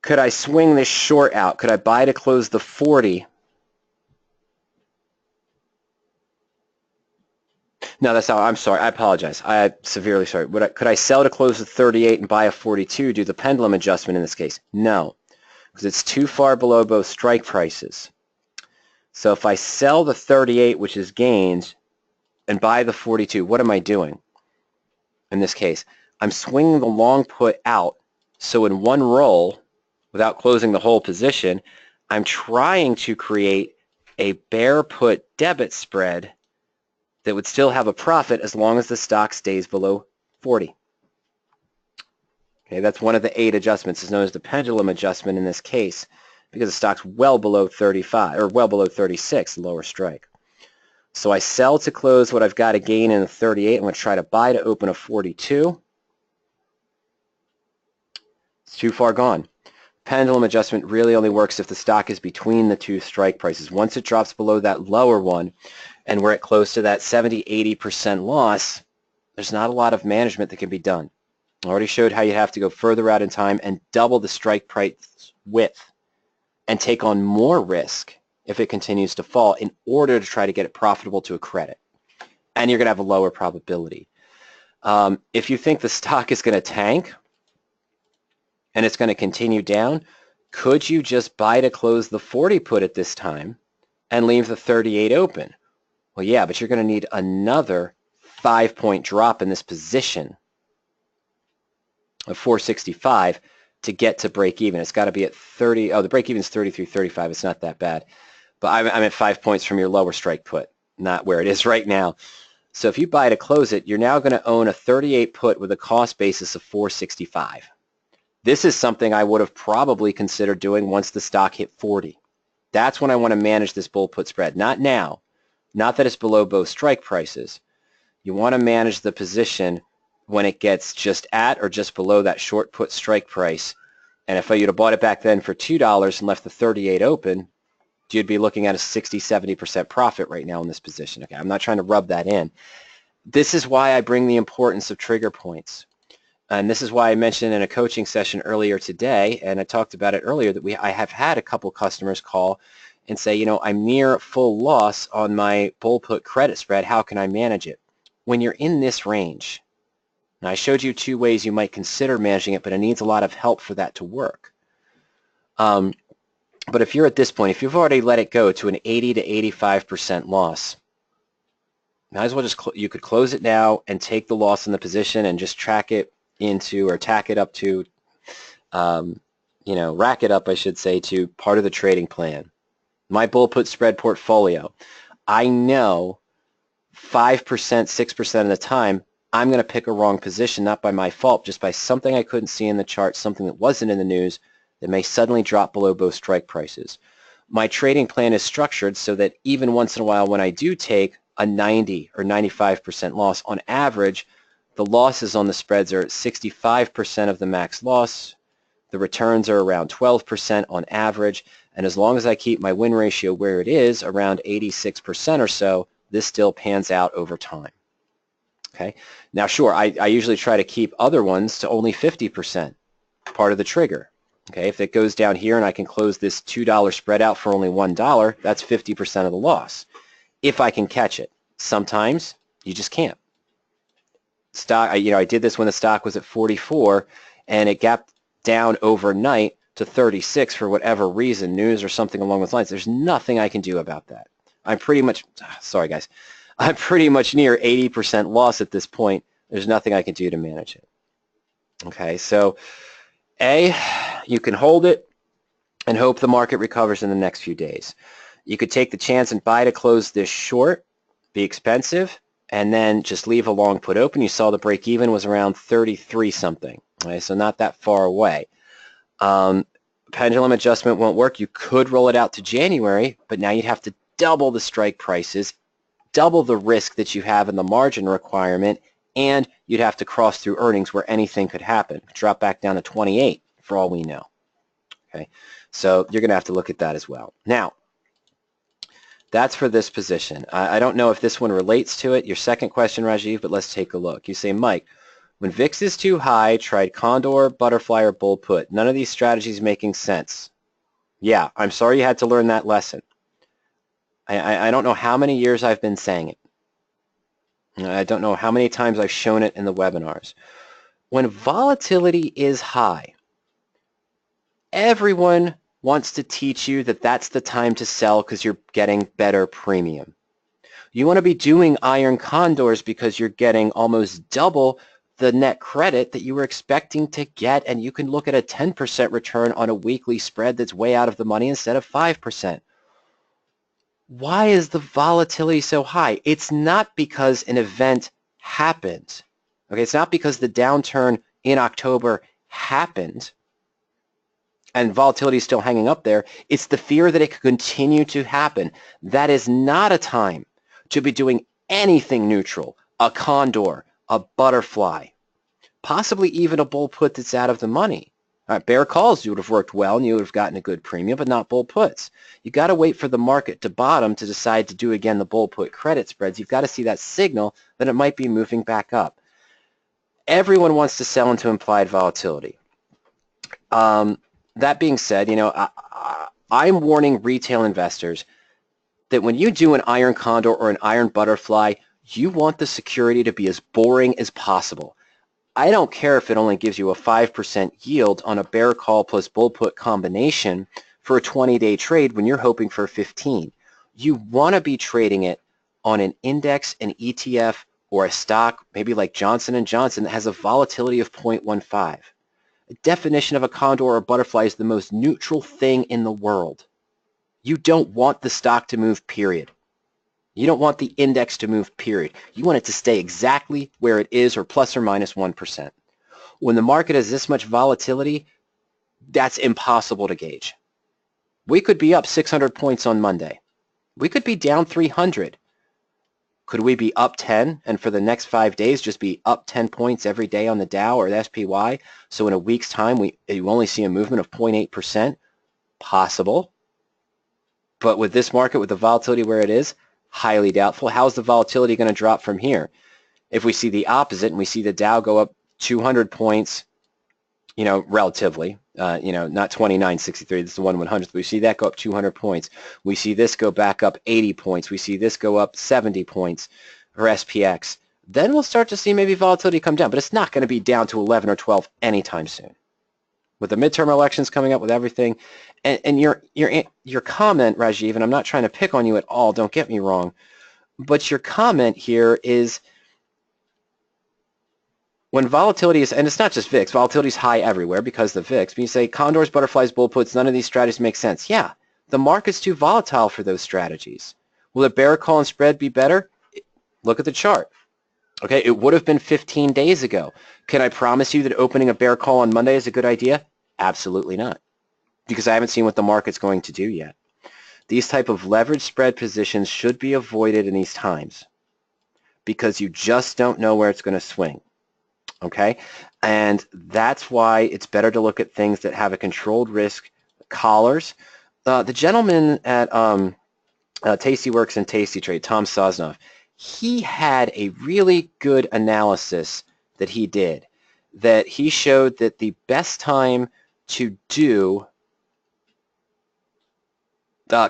could I swing this short out? Could I buy to close the 40? No, that's not. I'm sorry. I apologize. I'm severely sorry. Could I sell to close the 38 and buy a 42? Do the pendulum adjustment in this case? No, because it's too far below both strike prices. So if I sell the 38, which is gains, and buy the 42, what am I doing in this case? I'm swinging the long put out. So in one roll, without closing the whole position, I'm trying to create a bear put debit spread that would still have a profit as long as the stock stays below 40. Okay, that's one of the 8 adjustments. It's known as the pendulum adjustment in this case, because the stock's well below 35, or well below 36, lower strike. So I sell to close what I've got to gain in the 38. I'm going to try to buy to open a 42. It's too far gone. Pendulum adjustment really only works if the stock is between the 2 strike prices. Once it drops below that lower one, and we're at close to that 70-80% loss, there's not a lot of management that can be done. I already showed how you have to go further out in time and double the strike price width and take on more risk if it continues to fall in order to try to get it profitable to a credit. And you're going to have a lower probability. If you think the stock is going to tank and it's going to continue down, could you just buy to close the 40 put at this time and leave the 38 open? Well, yeah, but you're going to need another 5-point drop in this position of 465 to get to break even. It's got to be at 30. Oh, the break even is 33.35. It's not that bad. But I'm at 5 points from your lower strike put, not where it is right now. So if you buy to close it, you're now going to own a 38 put with a cost basis of 465. This is something I would have probably considered doing once the stock hit 40. That's when I want to manage this bull put spread. Not now. Not that it's below both strike prices. You want to manage the position when it gets just at or just below that short put strike price. And if you'd have bought it back then for $2 and left the 38 open, you'd be looking at a 60-70% profit right now in this position. Okay, I'm not trying to rub that in. This is why I bring the importance of trigger points. And this is why I mentioned in a coaching session earlier today, and I talked about it earlier, that I have had a couple customers call and say, you know, I'm near full loss on my bull put credit spread. How can I manage it? When you're in this range, and I showed you 2 ways you might consider managing it, but it needs a lot of help for that to work. But if you're at this point, if you've already let it go to an 80 to 85% loss, might as well just, you could close it now and take the loss in the position and just track it into, or tack it up to, you know, rack it up, I should say, to part of the trading plan. My bull put spread portfolio, I know 5%, 6% of the time, I'm going to pick a wrong position, not by my fault, just by something I couldn't see in the chart, something that wasn't in the news that may suddenly drop below both strike prices. My trading plan is structured so that even once in a while when I do take a 90 or 95% loss, on average, the losses on the spreads are 65% of the max loss. The returns are around 12% on average. And as long as I keep my win ratio where it is, around 86% or so, this still pans out over time. Okay. Now, sure, I usually try to keep other ones to only 50%, part of the trigger. Okay, if it goes down here and I can close this $2 spread out for only $1, that's 50% of the loss, if I can catch it. Sometimes you just can't. Stock, I did this when the stock was at 44, and it gapped down overnight to 36 for whatever reason, news or something along those lines. There's nothing I can do about that. I'm pretty much, sorry guys, I'm pretty much near 80% loss at this point. There's nothing I can do to manage it. Okay, so A, you can hold it and hope the market recovers in the next few days. You could take the chance and buy to close this short, be expensive, and then just leave a long put open. You saw the break even was around 33 something, okay, so not that far away. Pendulum adjustment won't work. You could roll it out to January, but now you'd have to double the strike prices, double the risk that you have in the margin requirement, and you'd have to cross through earnings where anything could happen. Drop back down to 28 for all we know. Okay, so you're going to have to look at that as well. Now, that's for this position. I don't know if this one relates to it, your second question, Rhajiv, but let's take a look. You say, Mike, when VIX is too high, tried Condor, Butterfly, or Bull Put. None of these strategies making sense. Yeah, I'm sorry you had to learn that lesson. I don't know how many years I've been saying it. I don't know how many times I've shown it in the webinars. When volatility is high, everyone wants to teach you that that's the time to sell because you're getting better premium. You want to be doing Iron Condors because you're getting almost double the net credit that you were expecting to get, and you can look at a 10% return on a weekly spread that's way out of the money instead of 5%. Why is the volatility so high? It's not because an event happened. Okay, it's not because the downturn in October happened and volatility is still hanging up there. It's the fear that it could continue to happen. That is not a time to be doing anything neutral, a condor, a butterfly, possibly even a bull put that's out of the money. Bear calls, you would have worked well and you would have gotten a good premium, but not bull puts. You got to wait for the market to bottom to decide to do again the bull put credit spreads. You've got to see that signal that it might be moving back up. Everyone wants to sell into implied volatility. That being said, I'm warning retail investors that when you do an Iron Condor or an Iron Butterfly, you want the security to be as boring as possible. I don't care if it only gives you a 5% yield on a bear call plus bull put combination for a 20-day trade when you're hoping for 15. You want to be trading it on an index, an ETF, or a stock, maybe like Johnson & Johnson, that has a volatility of 0.15. The definition of a condor or butterfly is the most neutral thing in the world. You don't want the stock to move, period. You don't want the index to move, period. You want it to stay exactly where it is or plus or minus 1%. When the market has this much volatility, that's impossible to gauge. We could be up 600 points on Monday. We could be down 300. Could we be up 10 and for the next 5 days just be up 10 points every day on the Dow or the SPY? So in a week's time, you only see a movement of 0.8%? Possible. But with this market, with the volatility where it is, highly doubtful. How's the volatility going to drop from here? If we see the opposite and we see the Dow go up 200 points, relatively, not 2963, this is the 1/100th. We see that go up 200 points. We see this go back up 80 points. We see this go up 70 points for SPX. Then we'll start to see maybe volatility come down, but it's not going to be down to 11 or 12 anytime soon. With the midterm elections coming up, with everything, and your comment, Rhajiv, and I'm not trying to pick on you at all, don't get me wrong, but your comment here is when volatility is, and it's not just VIX, volatility is high everywhere because of the VIX, but you say condors, butterflies, bull puts, none of these strategies make sense. Yeah, the market's too volatile for those strategies. Will a bear call and spread be better? Look at the chart. Okay, it would have been 15 days ago. Can I promise you that opening a bear call on Monday is a good idea? Absolutely not, because I haven't seen what the market's going to do yet. These type of leverage spread positions should be avoided in these times because you just don't know where it's going to swing. Okay, and that's why it's better to look at things that have a controlled risk, collars. The gentleman at Tasty Works and Tasty Trade, Tom Sosnoff, he had a really good analysis that he did, that he showed that the best time to do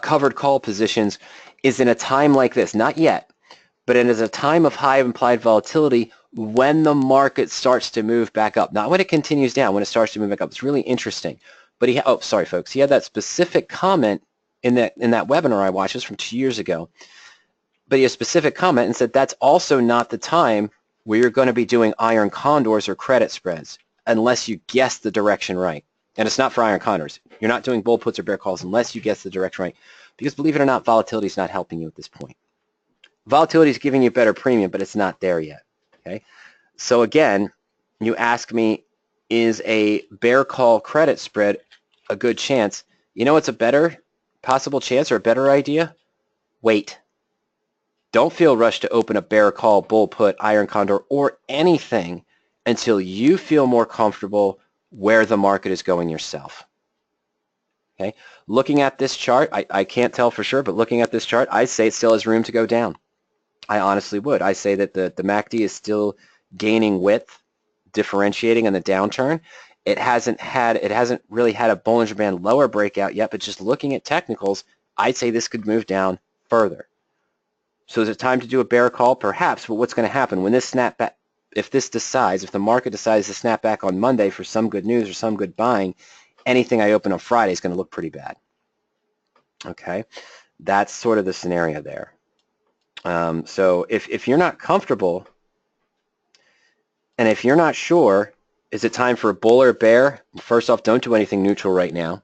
covered call positions is in a time like this, not yet, but it is a time of high implied volatility when the market starts to move back up, not when it continues down, when it starts to move back up. It's really interesting. But sorry folks, he had that specific comment in that webinar I watched. It was from 2 years ago. But he had a specific comment and said that's also not the time where you're going to be doing iron condors or credit spreads unless you guess the direction right. And it's not for iron condors. You're not doing bull puts or bear calls unless you guess the direction right. Because believe it or not, volatility is not helping you at this point. Volatility is giving you better premium, but it's not there yet. Okay. So again, you ask me, is a bear call credit spread a good chance? You know what's a better possible chance or a better idea? Wait. Don't feel rushed to open a bear call, bull put, iron condor, or anything until you feel more comfortable where the market is going yourself. Okay. Looking at this chart, I can't tell for sure, but looking at this chart, I say it still has room to go down. I honestly would. I say that the MACD is still gaining width, differentiating in the downturn. It hasn't really had a Bollinger Band lower breakout yet, but just looking at technicals, I'd say this could move down further. So is it time to do a bear call? Perhaps, but what's going to happen when this snapback, if the market decides to snap back on Monday for some good news or some good buying, anything I open on Friday is going to look pretty bad. Okay, that's sort of the scenario there. So if you're not comfortable and if you're not sure, is it time for a bull or bear? First off, don't do anything neutral right now.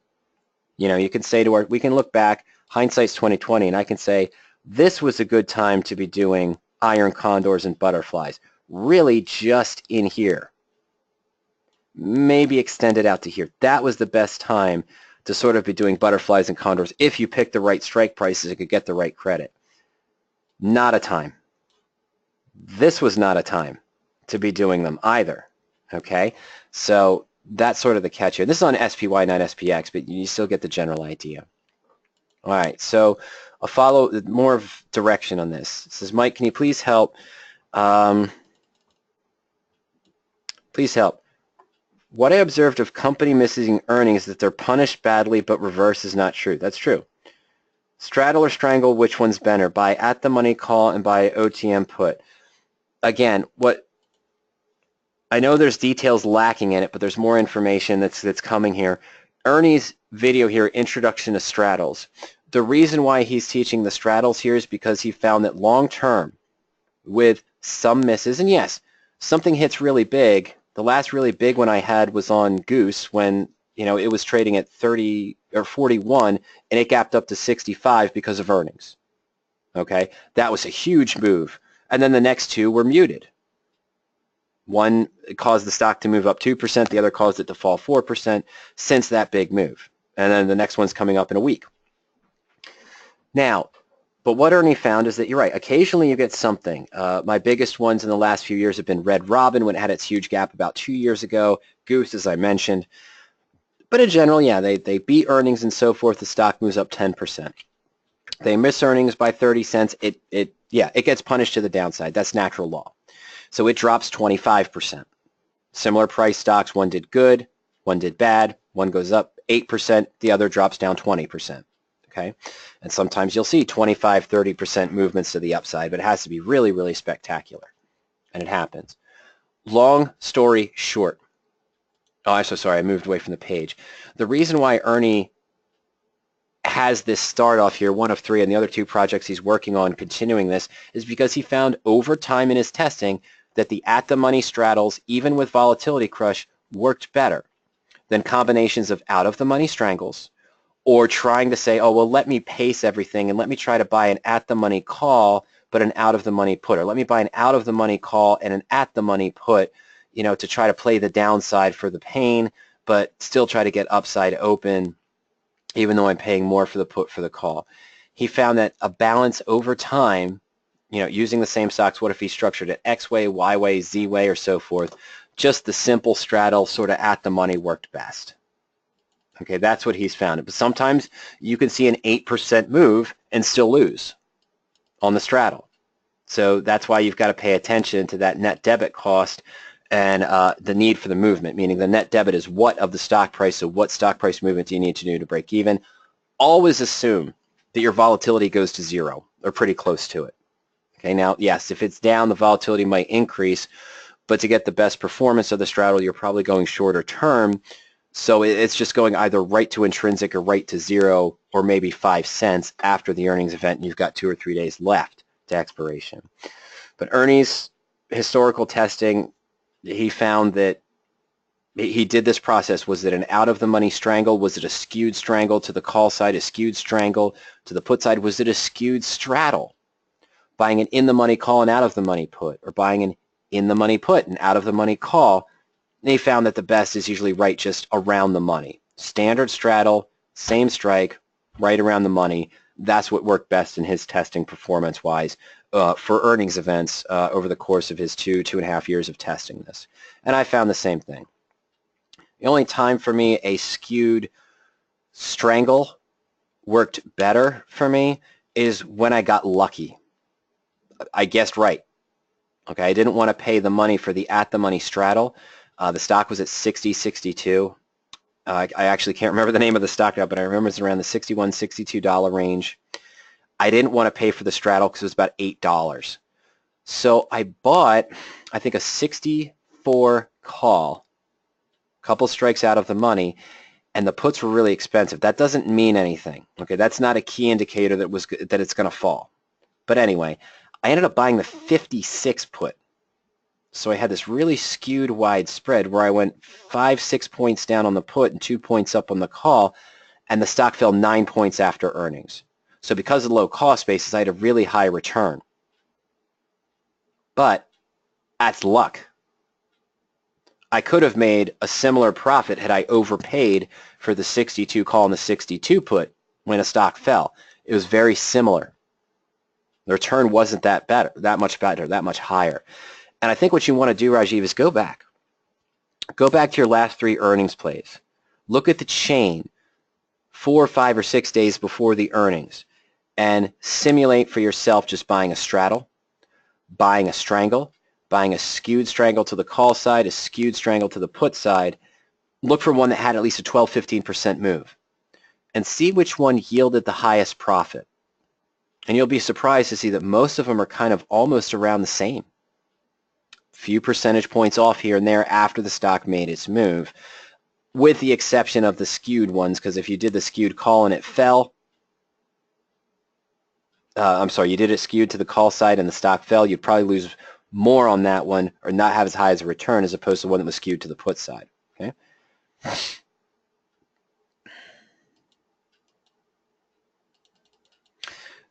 You know, you can say we can look back, hindsight's 2020, and I can say this was a good time to be doing iron condors and butterflies. Really just in here. Maybe extend it out to here. That was the best time to sort of be doing butterflies and condors if you pick the right strike prices and could get the right credit. Not a time. This was not a time to be doing them either. Okay, so that's sort of the catch here. This is on SPY, not SPX, but you still get the general idea. All right, so I'll follow more of direction on this. It says, Mike, can you please help? Please help. What I observed of company missing earnings is that they're punished badly, but reverse is not true. That's true. Straddle or strangle, which one's better? Buy at the money call and buy OTM put. Again, what I know there's details lacking in it, but there's more information that's coming here. Ernie's video here, Introduction to Straddles. The reason why he's teaching the straddles here is because he found that long term, with some misses, and yes, something hits really big. The last really big one I had was on Goose when it was trading at 30 or 41 and it gapped up to 65 because of earnings. Okay, that was a huge move. And then the next two were muted. One caused the stock to move up 2%, the other caused it to fall 4% since that big move. And then the next one's coming up in a week. Now, but what Ernie found is that you're right. Occasionally you get something. My biggest ones in the last few years have been Red Robin when it had its huge gap about 2 years ago. Goose, as I mentioned. But in general, yeah, they beat earnings and so forth. The stock moves up 10%. They miss earnings by 30 cents. It gets punished to the downside. That's natural law. So it drops 25%. Similar price stocks, one did good, one did bad, one goes up 8%, the other drops down 20%. Okay? And sometimes you'll see 25, 30% movements to the upside, but it has to be really, really spectacular. And it happens. Long story short. Oh, I'm so sorry. I moved away from the page. The reason why Ernie has this start off here, one of three, and the other two projects he's working on continuing this, is because he found over time in his testing that the at-the-money straddles, even with volatility crush, worked better than combinations of out-of-the-money strangles or trying to say, oh, well, let me pace everything and let me try to buy an at-the-money call but an out-of-the-money put. Or let me buy an out-of-the-money call and an at-the-money put, you know, to try to play the downside for the pain, but still try to get upside open, even though I'm paying more for the put for the call. He found that a balance over time, you know, using the same stocks, what if he structured it X way, Y way, Z way, or so forth, just the simple straddle sort of at the money worked best. Okay, that's what he's found. But sometimes you can see an 8% move and still lose on the straddle. So that's why you've got to pay attention to that net debit cost and the need for the movement, meaning the net debit is what of the stock price, so what stock price movement do you need to do to break even. Always assume that your volatility goes to zero or pretty close to it. Okay, now, yes, if it's down, the volatility might increase, but to get the best performance of the straddle, you're probably going shorter term, so it's just going either right to intrinsic or right to zero, or maybe 5 cents after the earnings event, and you've got 2 or 3 days left to expiration. But Ernie's historical testing, he found that he did this process. Was it an out-of-the-money strangle? Was it a skewed strangle to the call side, a skewed strangle to the put side? Was it a skewed straddle? Buying an in-the-money call and out-of-the-money put, or buying an in-the-money put and out-of-the-money call? They found that the best is usually right just around the money. Standard straddle, same strike, right around the money. That's what worked best in his testing performance-wise for earnings events over the course of his 2.5 years of testing this. And I found the same thing. The only time for me a skewed strangle worked better for me is when I got lucky. I guessed right. Okay, I didn't want to pay the money for the at-the-money straddle. The stock was at 60.62. I actually can't remember the name of the stock now, but I remember it's around the $61, $62 range. I didn't want to pay for the straddle because it was about $8. So I bought, I think, a 64 call, couple strikes out of the money, and the puts were really expensive. That doesn't mean anything. Okay, that's not a key indicator that it's going to fall. But anyway, I ended up buying the 56 put. So I had this really skewed wide spread where I went 5-6 points down on the put and 2 points up on the call, and the stock fell 9 points after earnings. So because of the low cost basis, I had a really high return. But that's luck. I could have made a similar profit had I overpaid for the 62 call and the 62 put when a stock fell. It was very similar. The return wasn't that much better, that much higher. And I think what you want to do, Rhajiv, is go back. Go back to your last 3 earnings plays. Look at the chain 4, 5, or 6 days before the earnings and simulate for yourself just buying a straddle, buying a strangle, buying a skewed strangle to the call side, a skewed strangle to the put side. Look for one that had at least a 12-15% move and see which one yielded the highest profit. And you'll be surprised to see that most of them are kind of almost around the same. Few percentage points off here and there after the stock made its move, with the exception of the skewed ones, because if you did the skewed call and it fell, you did it skewed to the call side and the stock fell, you'd probably lose more on that one or not have as high as a return as opposed to one that was skewed to the put side. Okay.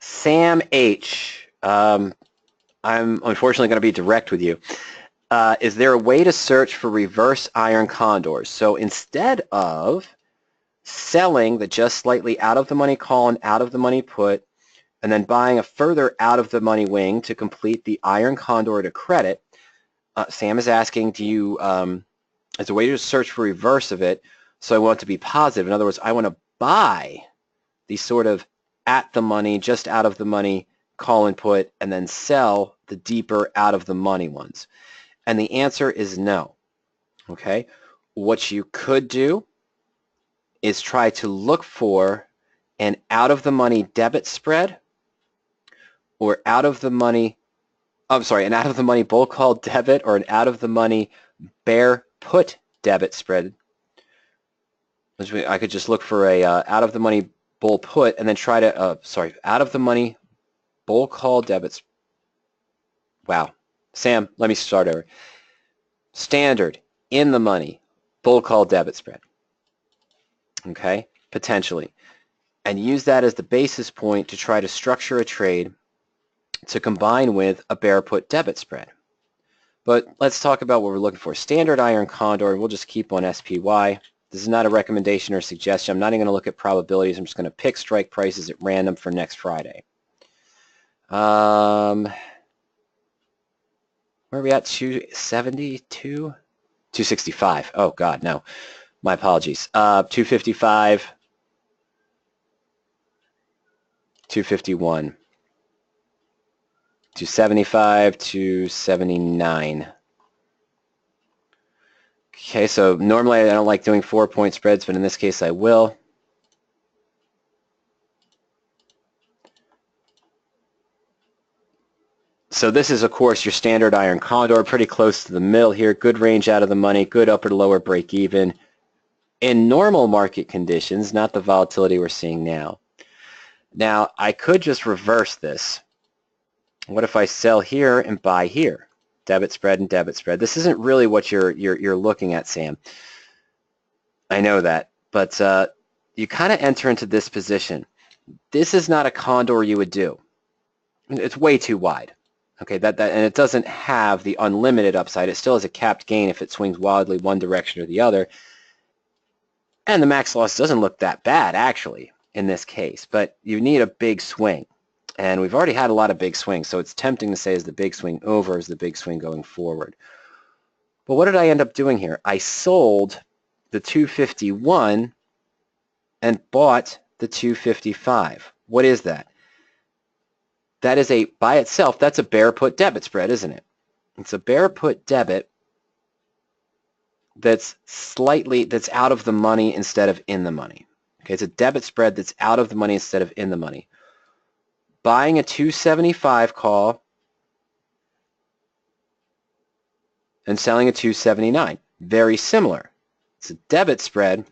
Sam H. I'm unfortunately going to be direct with you. Is there a way to search for reverse Iron Condors? So instead of selling the just slightly out of the money call and out of the money put, and then buying a further out of the money wing to complete the Iron Condor to credit, Sam is asking, do you, as a way to search for reverse of it, so I want it to be positive. In other words, I want to buy these sort of at the money, just out of the money call and put, and then sell the deeper out of the money ones. And the answer is no. Okay? What you could do is try to look for an out-of-the-money debit spread or an out-of-the-money bull call debit or an out-of-the-money bear put debit spread. I could just look for a out-of-the-money bull put and then try to, out-of-the-money bull call debits. Wow. Sam, let me start over. Standard, in the money, bull call debit spread. Okay, potentially. And use that as the basis point to try to structure a trade to combine with a bear put debit spread. But let's talk about what we're looking for. Standard Iron Condor, we'll just keep on SPY. This is not a recommendation or suggestion. I'm not even going to look at probabilities. I'm just going to pick strike prices at random for next Friday. Where are we at? 272? 265. Oh, God, no. My apologies. 255. 251. 275, 279. Okay, so normally I don't like doing 4-point spreads, but in this case I will. So this is, of course, your standard Iron Condor, pretty close to the middle here. Good range out of the money, good upper to lower break even. In normal market conditions, not the volatility we're seeing now. Now, I could just reverse this. What if I sell here and buy here? Debit spread and debit spread. This isn't really what you're looking at, Sam. I know that, but you kind of enter into this position. This is not a condor you would do. It's way too wide. Okay, and it doesn't have the unlimited upside. It still has a capped gain if it swings wildly one direction or the other. And the max loss doesn't look that bad, actually, in this case. But you need a big swing. And we've already had a lot of big swings, so it's tempting to say is the big swing over, is the big swing going forward. But what did I end up doing here? I sold the 251 and bought the 255. What is that? That is by itself, that's a bear put debit spread, isn't it? It's a bear put debit that's out of the money instead of in the money. Okay, it's a debit spread that's out of the money instead of in the money. Buying a 275 call and selling a 279. Very similar. It's a debit spread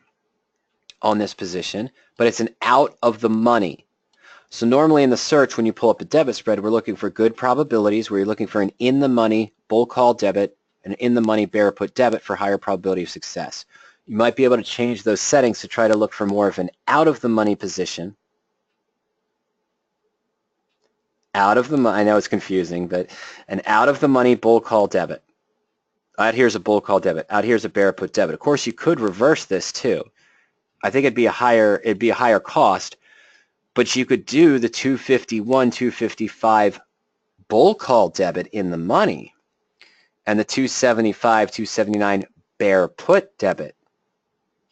on this position, but it's an out of the money. So normally in the search, when you pull up a debit spread, we're looking for good probabilities, where you're looking for an in-the-money bull call debit, an in-the-money bear put debit for higher probability of success. You might be able to change those settings to try to look for more of an out-of-the-money position. Out of the money, I know it's confusing, but an out-of-the-money bull call debit. Out here's a bull call debit. Out here's a bear put debit. Of course, you could reverse this too. I think it'd be a higher cost, but you could do the 251, 255 bull call debit in the money and the 275, 279 bear put debit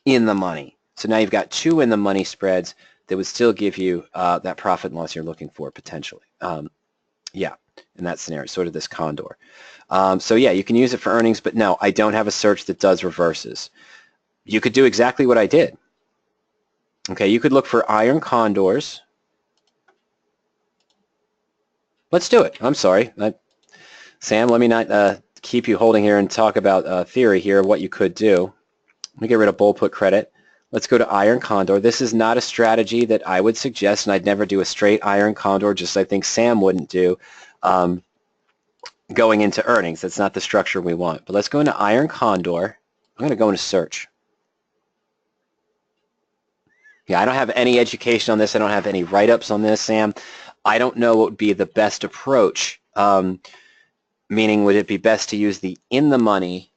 in the money. So now you've got two in the money spreads that would still give you that profit and loss you're looking for potentially. Yeah, in that scenario, sort of this condor. So yeah, you can use it for earnings, but no, I don't have a search that does reverses. You could do exactly what I did. Okay, you could look for Iron Condors. Let's do it. I'm sorry. Sam, let me not keep you holding here and talk about theory here of what you could do. Let me get rid of bull put credit. Let's go to Iron Condor. This is not a strategy that I would suggest, and I'd never do a straight Iron Condor, just I think Sam wouldn't do going into earnings. That's not the structure we want. But let's go into Iron Condor. I'm going to go into search. Yeah, I don't have any education on this. I don't have any write-ups on this, Sam. I don't know what would be the best approach, meaning would it be best to use the in-the-money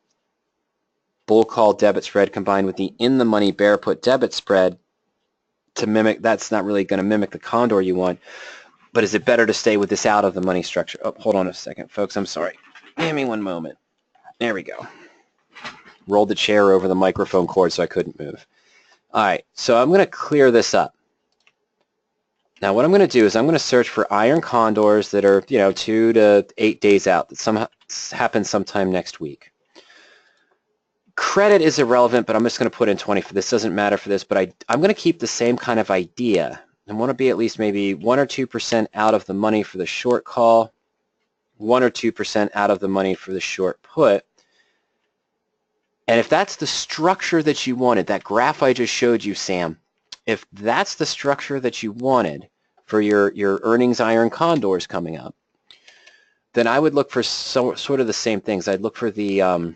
bull call debit spread combined with the in-the-money bear put debit spread to mimic? That's not really going to mimic the condor you want, but is it better to stay with this out-of-the-money structure? Oh, hold on a second, folks. I'm sorry. Give me one moment. There we go. Rolled the chair over the microphone cord so I couldn't move. All right, so I'm going to clear this up. Now what I'm going to do is I'm going to search for Iron Condors that are, 2 to 8 days out. That happens sometime next week. Credit is irrelevant, but I'm just going to put in 20 for this. Doesn't matter for this, but I'm going to keep the same kind of idea. I want to be at least maybe 1 or 2% out of the money for the short call, 1 or 2% out of the money for the short put. And if that's the structure that you wanted, that graph I just showed you, Sam, if that's the structure that you wanted for your earnings Iron Condors coming up, then I would look for sort of the same things. I'd look for the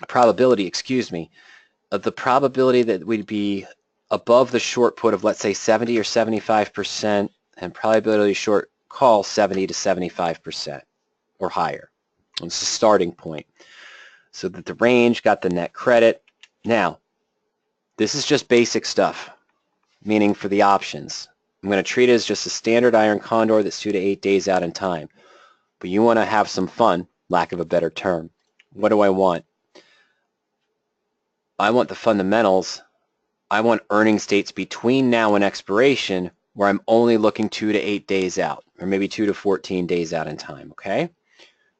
probability, the probability that we'd be above the short put of, let's say, 70 or 75%, and probability short call 70 to 75% or higher. It's a starting point. So that the range got the net credit. Now, this is just basic stuff, meaning for the options. I'm going to treat it as just a standard Iron Condor that's 2 to 8 days out in time. But you want to have some fun, lack of a better term. What do I want? I want the fundamentals. I want earnings dates between now and expiration where I'm only looking 2 to 8 days out, or maybe 2 to 14 days out in time, okay?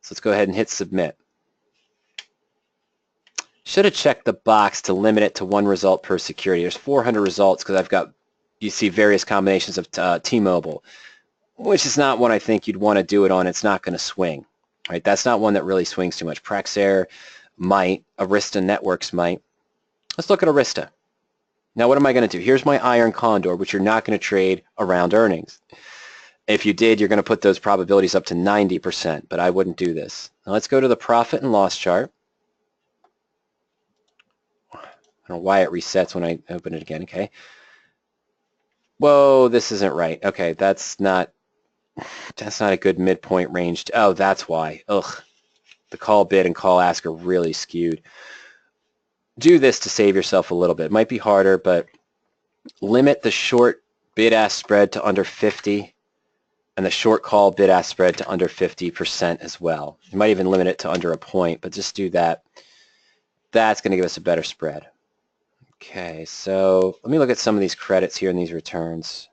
So let's go ahead and hit submit. Should have checked the box to limit it to one result per security. There's 400 results because I've got, you see various combinations of T-Mobile, which is not one I think you'd want to do it on. It's not going to swing, right? That's not one that really swings too much. Praxair might, Arista Networks might. Let's look at Arista. Now what am I going to do? Here's my Iron Condor, which you're not going to trade around earnings. If you did, you're going to put those probabilities up to 90%, but I wouldn't do this. Now let's go to the profit and loss chart. I don't know why it resets when I open it again, okay? Whoa, this isn't right. Okay, that's not a good midpoint range. Oh, that's why. Ugh. The call bid and call ask are really skewed. Do this to save yourself a little bit. It might be harder, but limit the short bid-ask spread to under 50 and the short call bid-ask spread to under 50% as well. You might even limit it to under a point, but just do that. That's going to give us a better spread. Okay, so let me look at some of these credits here in these returns.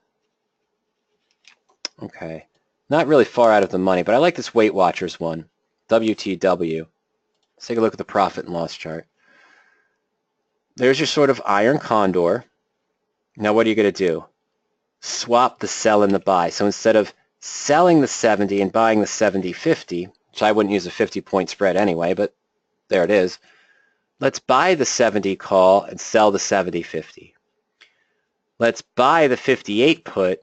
Okay, not really far out of the money, but I like this Weight Watchers one, WTW. Let's take a look at the profit and loss chart. There's your sort of Iron Condor. Now what are you going to do? Swap the sell and the buy. So instead of selling the 70 and buying the 70-50, which I wouldn't use a 50-point spread anyway, but there it is. Let's buy the 70 call and sell the 70-50. Let's buy the 58 put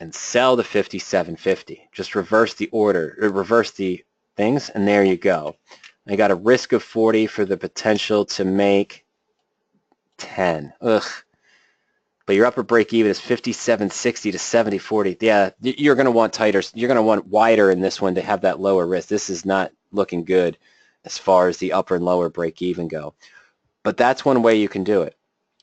and sell the 57.50. Just reverse the order, or reverse the things, and there you go. I got a risk of 40 for the potential to make 10. Ugh. But your upper break even is 57.60 to 70.40. Yeah, you're going to want tighter. You're going to want wider in this one to have that lower risk. This is not looking good as far as the upper and lower break even go. But that's one way you can do it.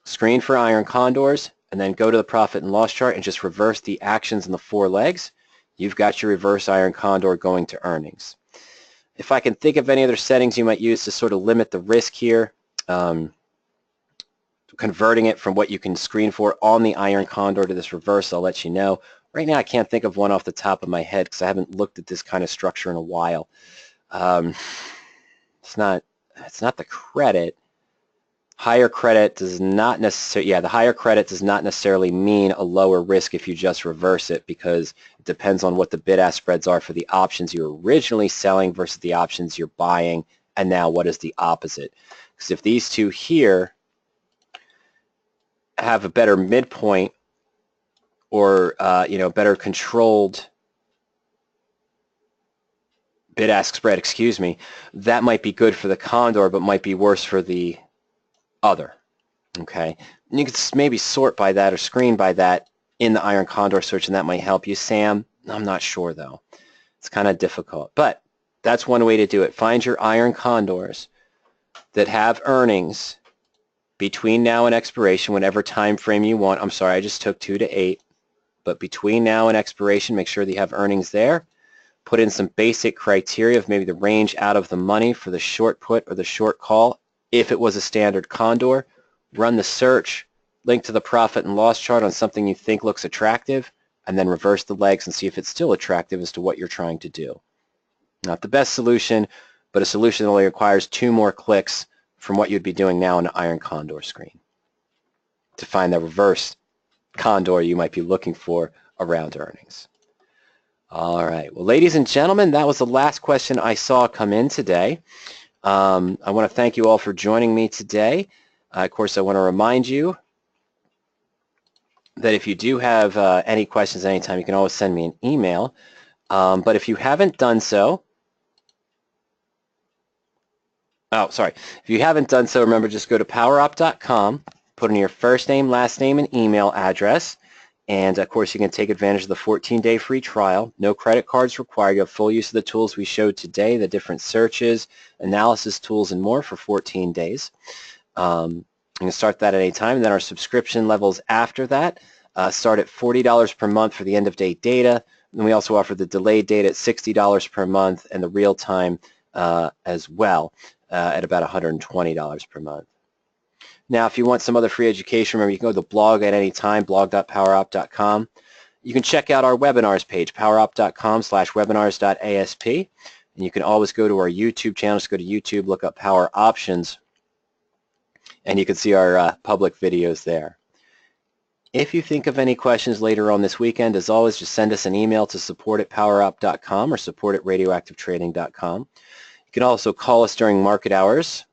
Screen for Iron Condors and then go to the profit and loss chart and just reverse the actions in the 4 legs. You've got your reverse Iron Condor going to earnings. If I can think of any other settings you might use to sort of limit the risk here, converting it from what you can screen for on the Iron Condor to this reverse, I'll let you know. Right now I can't think of one off the top of my head because I haven't looked at this kind of structure in a while. It's not the credit. Higher credit does not necessarily, the higher credit does not necessarily mean a lower risk if you just reverse it, because it depends on what the bid-ask spreads are for the options you're originally selling versus the options you're buying, and now what is the opposite. Because if these two here have a better midpoint or better controlled bid-ask spread, that might be good for the Condor but might be worse for the other. Okay, and you could maybe sort by that or screen by that in the Iron Condor search, and that might help you. Sam, I'm not sure though. It's kind of difficult, but that's one way to do it. Find your Iron Condors that have earnings between now and expiration, whatever time frame you want. I'm sorry, I just took 2 to 8, but between now and expiration, make sure that you have earnings there. Put in some basic criteria of maybe the range out of the money for the short put or the short call. If it was a standard Condor, run the search, link to the profit and loss chart on something you think looks attractive, and then reverse the legs and see if it's still attractive as to what you're trying to do. Not the best solution, but a solution that only requires 2 more clicks from what you'd be doing now in an Iron Condor screen to find the reverse Condor you might be looking for around earnings. All right. Well, ladies and gentlemen, that was the last question I saw come in today. I want to thank you all for joining me today. Of course, I want to remind you that if you do have any questions at any time, you can always send me an email. But if you haven't done so, if you haven't done so, remember, just go to PowerOp.com, put in your first name, last name, and email address, And of course, you can take advantage of the 14-day free trial. No credit cards required. You have full use of the tools we showed today, the different searches, analysis tools, and more for 14 days. You can start that at any time. And then our subscription levels after that start at $40 per month for the end-of-day data. And we also offer the delayed data at $60 per month and the real-time as well at about $120 per month. Now, if you want some other free education, remember you can go to the blog at any time, blog.poweropt.com. You can check out our webinars page, poweropt.com/webinars.asp. And you can always go to our YouTube channel. Just go to YouTube, look up Power Options, and you can see our public videos there. If you think of any questions later on this weekend, as always, just send us an email to support@poweropt.com or support@radioactivetrading.com. You can also call us during market hours,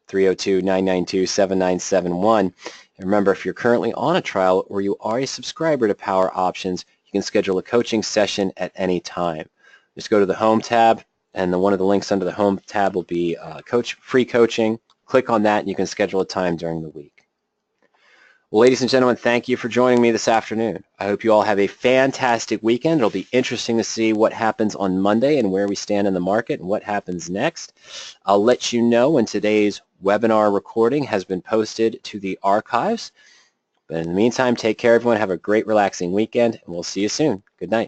302-992-7971. And remember, if you're currently on a trial or you are a subscriber to Power Options, you can schedule a coaching session at any time. Just go to the Home tab, and one of the links under the Home tab will be free coaching. Click on that, and you can schedule a time during the week. Well, ladies and gentlemen, thank you for joining me this afternoon. I hope you all have a fantastic weekend. It'll be interesting to see what happens on Monday and where we stand in the market and what happens next. I'll let you know when today's webinar recording has been posted to the archives. But in the meantime, take care, everyone. Have a great, relaxing weekend, and we'll see you soon. Good night.